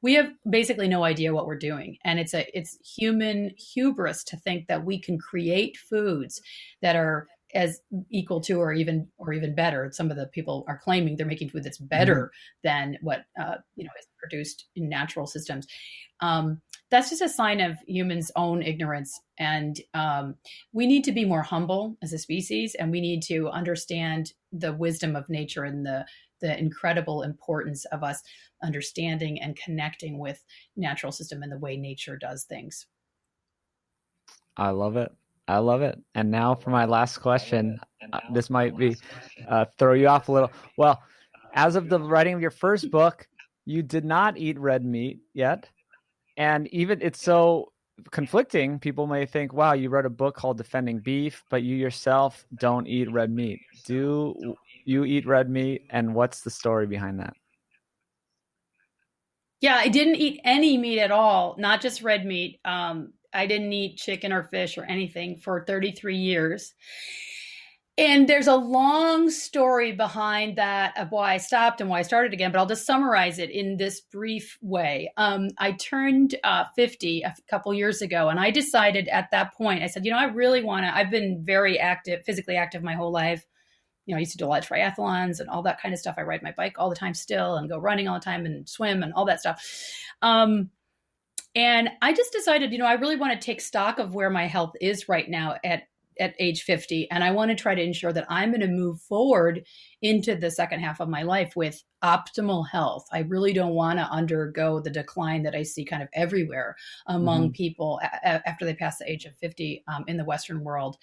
we have basically no idea what we're doing. And it's human hubris to think that we can create foods that are as equal to or even better. Some of the people are claiming they're making food that's better than what is produced in natural systems. That's just a sign of humans' own ignorance. And we need to be more humble as a species, and we need to understand the wisdom of nature and the incredible importance of us understanding and connecting with natural system and the way nature does things. I love it. And now for my last question, this might be throw you off a little. Well, as of the writing of your first book, you did not eat red meat yet. And even it's so conflicting. People may think, wow, you wrote a book called Defending Beef, but you yourself don't eat red meat. you eat red meat, and what's the story behind that? Yeah, I didn't eat any meat at all, not just red meat. I didn't eat chicken or fish or anything for 33 years. And there's a long story behind that of why I stopped and why I started again, but I'll just summarize it in this brief way. I turned 50 a couple years ago, and I decided at that point, I said, I really want to, I've been very active, physically active my whole life. I used to do a lot of triathlons and all that kind of stuff. I ride my bike all the time still and go running all the time and swim and all that stuff. And I just decided, I really want to take stock of where my health is right now at age 50. And I want to try to ensure that I'm going to move forward into the second half of my life with optimal health. I really don't want to undergo the decline that I see kind of everywhere among people after they pass the age of 50 in the Western world.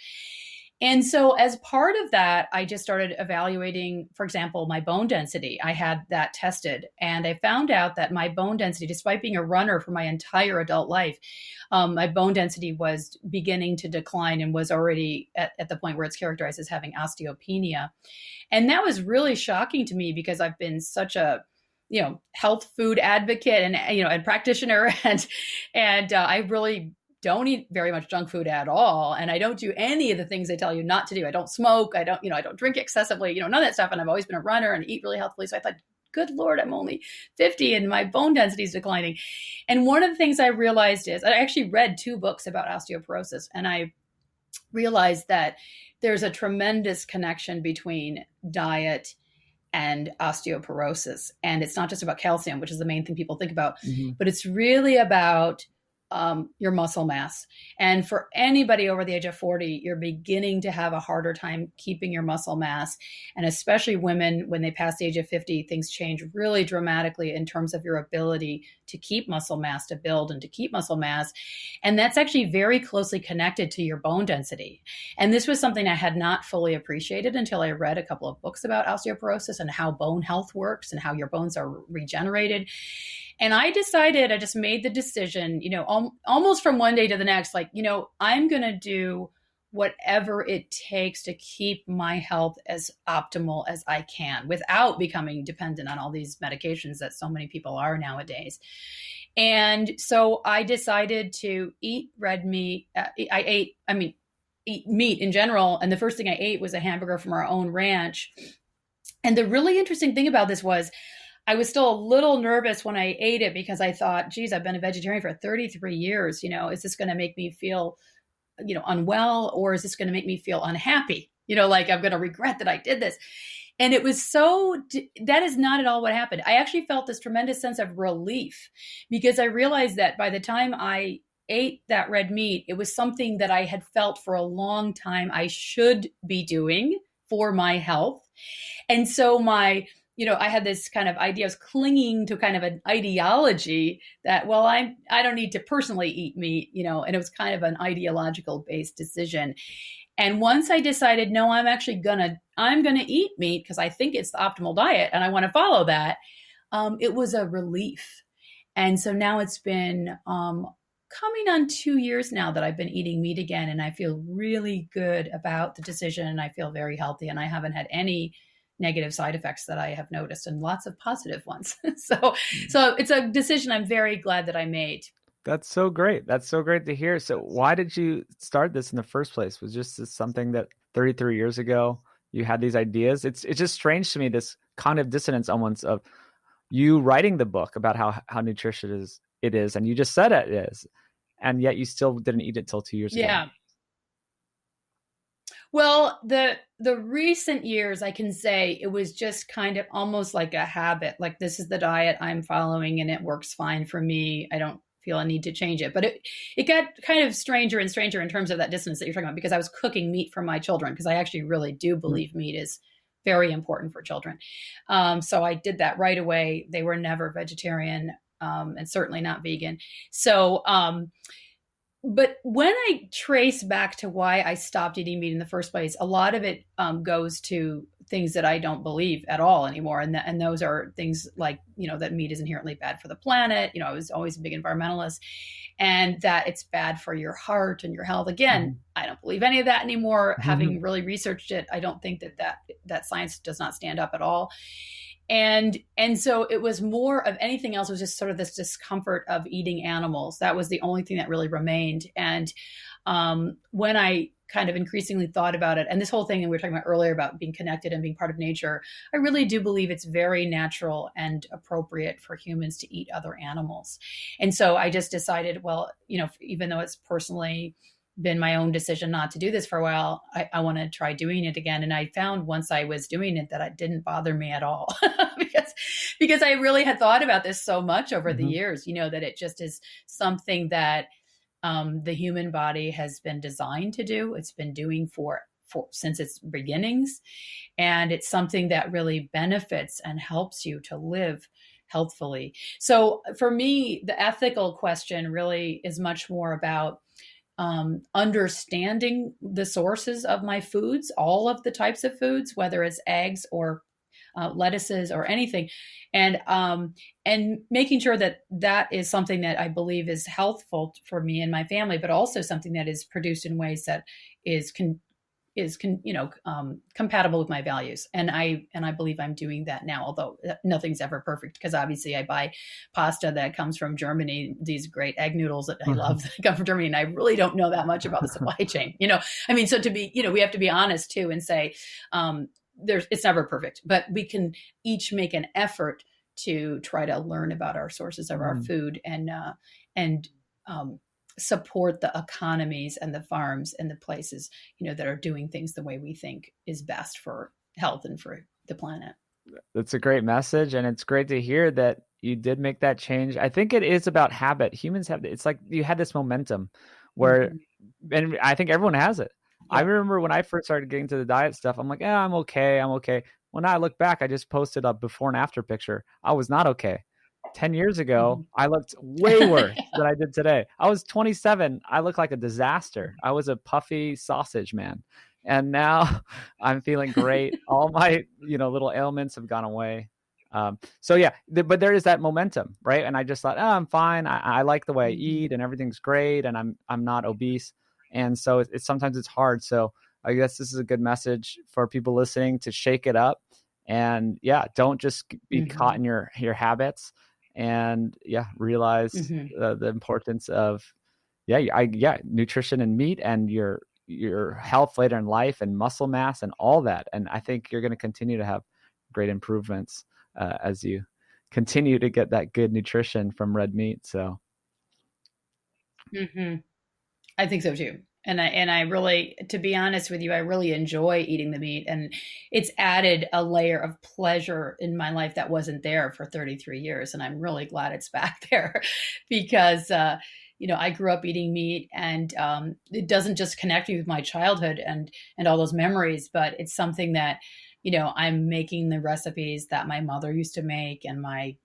And so as part of that, I just started evaluating, for example, my bone density. I had that tested, and I found out that my bone density, despite being a runner for my entire adult life, my bone density was beginning to decline and was already at the point where it's characterized as having osteopenia. And that was really shocking to me because I've been such a health food advocate and practitioner, and I really don't eat very much junk food at all. And I don't do any of the things they tell you not to do. I don't smoke. I don't drink excessively, none of that stuff. And I've always been a runner and eat really healthfully. So I thought, good Lord, I'm only 50 and my bone density is declining. And one of the things I realized is I actually read 2 books about osteoporosis. And I realized that there's a tremendous connection between diet and osteoporosis. And it's not just about calcium, which is the main thing people think about, but it's really about your muscle mass. And for anybody over the age of 40, you're beginning to have a harder time keeping your muscle mass. And especially women, when they pass the age of 50, things change really dramatically in terms of your ability to keep muscle mass, to build and to keep muscle mass. And that's actually very closely connected to your bone density. And this was something I had not fully appreciated until I read a couple of books about osteoporosis and how bone health works and how your bones are regenerated. And I just made the decision, almost from one day to the next, I'm going to do whatever it takes to keep my health as optimal as I can without becoming dependent on all these medications that so many people are nowadays. And so I decided to eat red meat. Eat meat in general. And the first thing I ate was a hamburger from our own ranch. And the really interesting thing about this was I was still a little nervous when I ate it because I thought, geez, I've been a vegetarian for 33 years. Is this going to make me feel, unwell, or is this going to make me feel unhappy? Like I'm going to regret that I did this. And it was that is not at all what happened. I actually felt this tremendous sense of relief because I realized that by the time I ate that red meat, it was something that I had felt for a long time I should be doing for my health. And so I had this kind of idea, I was clinging to kind of an ideology that, well, I don't need to personally eat meat, and it was kind of an ideological based decision. And once I decided, no, I'm going to eat meat because I think it's the optimal diet and I want to follow that, it was a relief. And so now it's been coming on 2 years now that I've been eating meat again, and I feel really good about the decision, and I feel very healthy, and I haven't had any negative side effects that I have noticed, and lots of positive ones. So it's a decision I'm very glad that I made. That's so great. That's so great to hear. So why did you start this in the first place? Was this something that 33 years ago you had these ideas? It's just strange to me, this cognitive dissonance almost of you writing the book about how nutritious it is, and you just said it is, and yet you still didn't eat it till 2 years ago. Yeah. Well, the recent years, I can say it was just kind of almost like a habit. Like, this is the diet I'm following and it works fine for me. I don't feel a need to change it. But it got kind of stranger and stranger in terms of that distance that you're talking about, because I was cooking meat for my children, because I actually really do believe meat is very important for children. So I did that right away. They were never vegetarian and certainly not vegan. So, but when I trace back to why I stopped eating meat in the first place, a lot of it goes to things that I don't believe at all anymore. And those are things like, that meat is inherently bad for the planet. I was always a big environmentalist, and that it's bad for your heart and your health. Again, I don't believe any of that anymore. Having really researched it, I don't think that science does not stand up at all. And so it was more of anything else. It was just sort of this discomfort of eating animals. That was the only thing that really remained. And when I kind of increasingly thought about it, and this whole thing that we were talking about earlier about being connected and being part of nature, I really do believe it's very natural and appropriate for humans to eat other animals. And so I just decided, well, even though it's personally been my own decision not to do this for a while, I want to try doing it again. And I found once I was doing it that it didn't bother me at all because I really had thought about this so much over the years, that it just is something that the human body has been designed to do. It's been doing for since its beginnings. And it's something that really benefits and helps you to live healthfully. So for me, the ethical question really is much more about understanding the sources of my foods, all of the types of foods, whether it's eggs or lettuces or anything, and making sure that is something that I believe is healthful for me and my family, but also something that is produced in ways that is compatible with my values. And I believe I'm doing that now, although nothing's ever perfect, because obviously I buy pasta that comes from Germany, these great egg noodles that I love that come from Germany. And I really don't know that much about the supply chain, so to be, we have to be honest too and say, it's never perfect, but we can each make an effort to try to learn about our sources of our food and support the economies and the farms and the places, that are doing things the way we think is best for health and for the planet. That's a great message. And it's great to hear that you did make that change. I think it is about habit. Humans it's like you had this momentum where, and I think everyone has it. I remember when I first started getting to the diet stuff, I'm like, I'm okay. When I look back, I just posted a before and after picture. I was not okay. 10 years ago, I looked way worse than I did today. I was 27. I looked like a disaster. I was a puffy sausage man. And now I'm feeling great. All my, little ailments have gone away. But there is that momentum, right? And I just thought, I'm fine. I like the way I eat and everything's great. And I'm not obese. And so sometimes it's hard. So I guess this is a good message for people listening to shake it up and don't just be caught in your habits and realize the importance of nutrition and meat and your health later in life and muscle mass and all that. And I think you're going to continue to have great improvements as you continue to get that good nutrition from red meat. So. I think so too. And I really, to be honest with you, I really enjoy eating the meat, and it's added a layer of pleasure in my life that wasn't there for 33 years. And I'm really glad it's back there because, I grew up eating meat, and it doesn't just connect me with my childhood and all those memories, but it's something that, I'm making the recipes that my mother used to make and my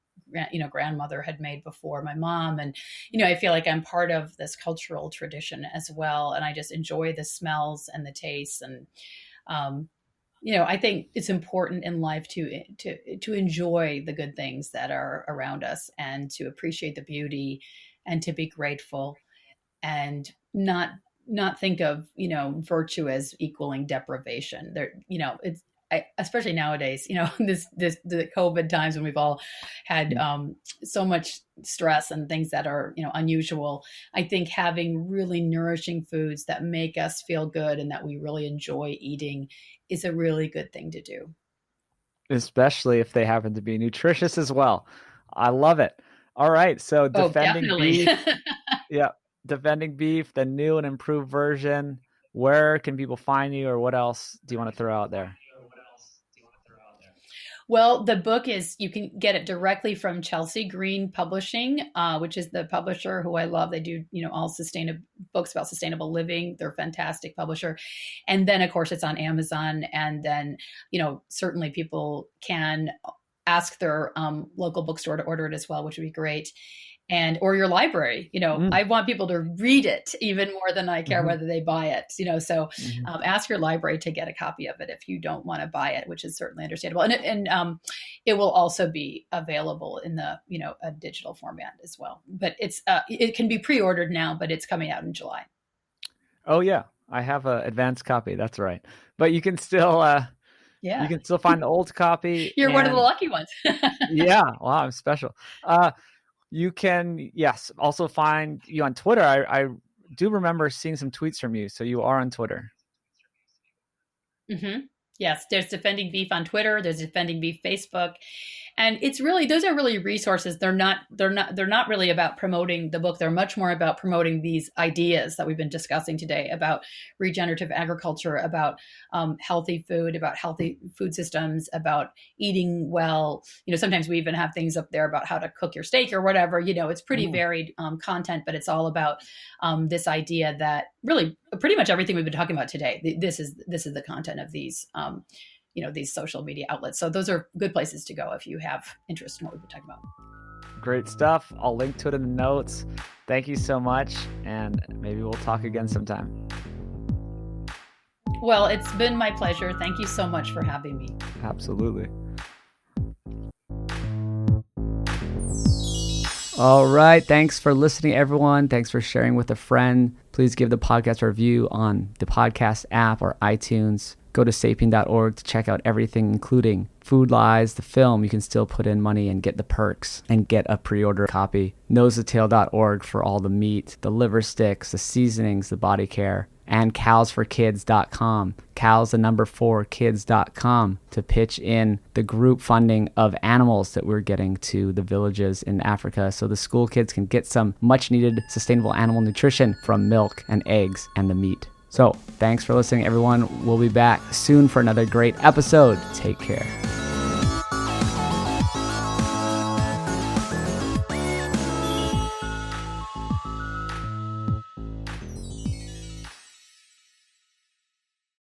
grandmother had made before my mom. And, I feel like I'm part of this cultural tradition as well. And I just enjoy the smells and the tastes. And, I think it's important in life to enjoy the good things that are around us and to appreciate the beauty and to be grateful and not think of, virtue as equaling deprivation. It's, especially nowadays, the COVID times when we've all had so much stress and things that are, unusual. I think having really nourishing foods that make us feel good and that we really enjoy eating is a really good thing to do. Especially if they happen to be nutritious as well. I love it. All right. So defending beef. Defending beef, the new and improved version. Where can people find you, or what else do you want to throw out there? Well, the book you can get it directly from Chelsea Green Publishing, which is the publisher who I love. They do, all books about sustainable living. They're a fantastic publisher. And then, of course, it's on Amazon. And then, certainly people can ask their local bookstore to order it as well, which would be great. or your library. I want people to read it even more than I care whether they buy it. So ask your library to get a copy of it if you don't want to buy it, which is certainly understandable. And it will also be available in the a digital format as well. But it can be pre-ordered now, but it's coming out in July. Oh yeah, I have an advanced copy. That's right. But you can still you can still find the old copy. You're one of the lucky ones. Yeah, wow, I'm special. You can, also find you on Twitter. I do remember seeing some tweets from you. So you are on Twitter. Mm-hmm. Yes, there's Defending Beef on Twitter. There's Defending Beef Facebook. And those are really resources. They're not really about promoting the book. They're much more about promoting these ideas that we've been discussing today about regenerative agriculture, about healthy food, about healthy food systems, about eating well. Sometimes we even have things up there about how to cook your steak or whatever. It's pretty varied content, but it's all about this idea that really pretty much everything we've been talking about today. This is the content of these. These social media outlets. So those are good places to go if you have interest in what we've been talking about. Great stuff. I'll link to it in the notes. Thank you so much. And maybe we'll talk again sometime. Well, it's been my pleasure. Thank you so much for having me. Absolutely. All right. Thanks for listening, everyone. Thanks for sharing with a friend. Please give the podcast a review on the podcast app or iTunes. Go to sapien.org to check out everything, including Food Lies, the film. You can still put in money and get the perks and get a pre-order copy. Nosethetail.org for all the meat, the liver sticks, the seasonings, the body care. And cowsforkids.com, cows4kids.com to pitch in the group funding of animals that we're getting to the villages in Africa so the school kids can get some much needed sustainable animal nutrition from milk and eggs and the meat. So thanks for listening, everyone. We'll be back soon for another great episode. Take care.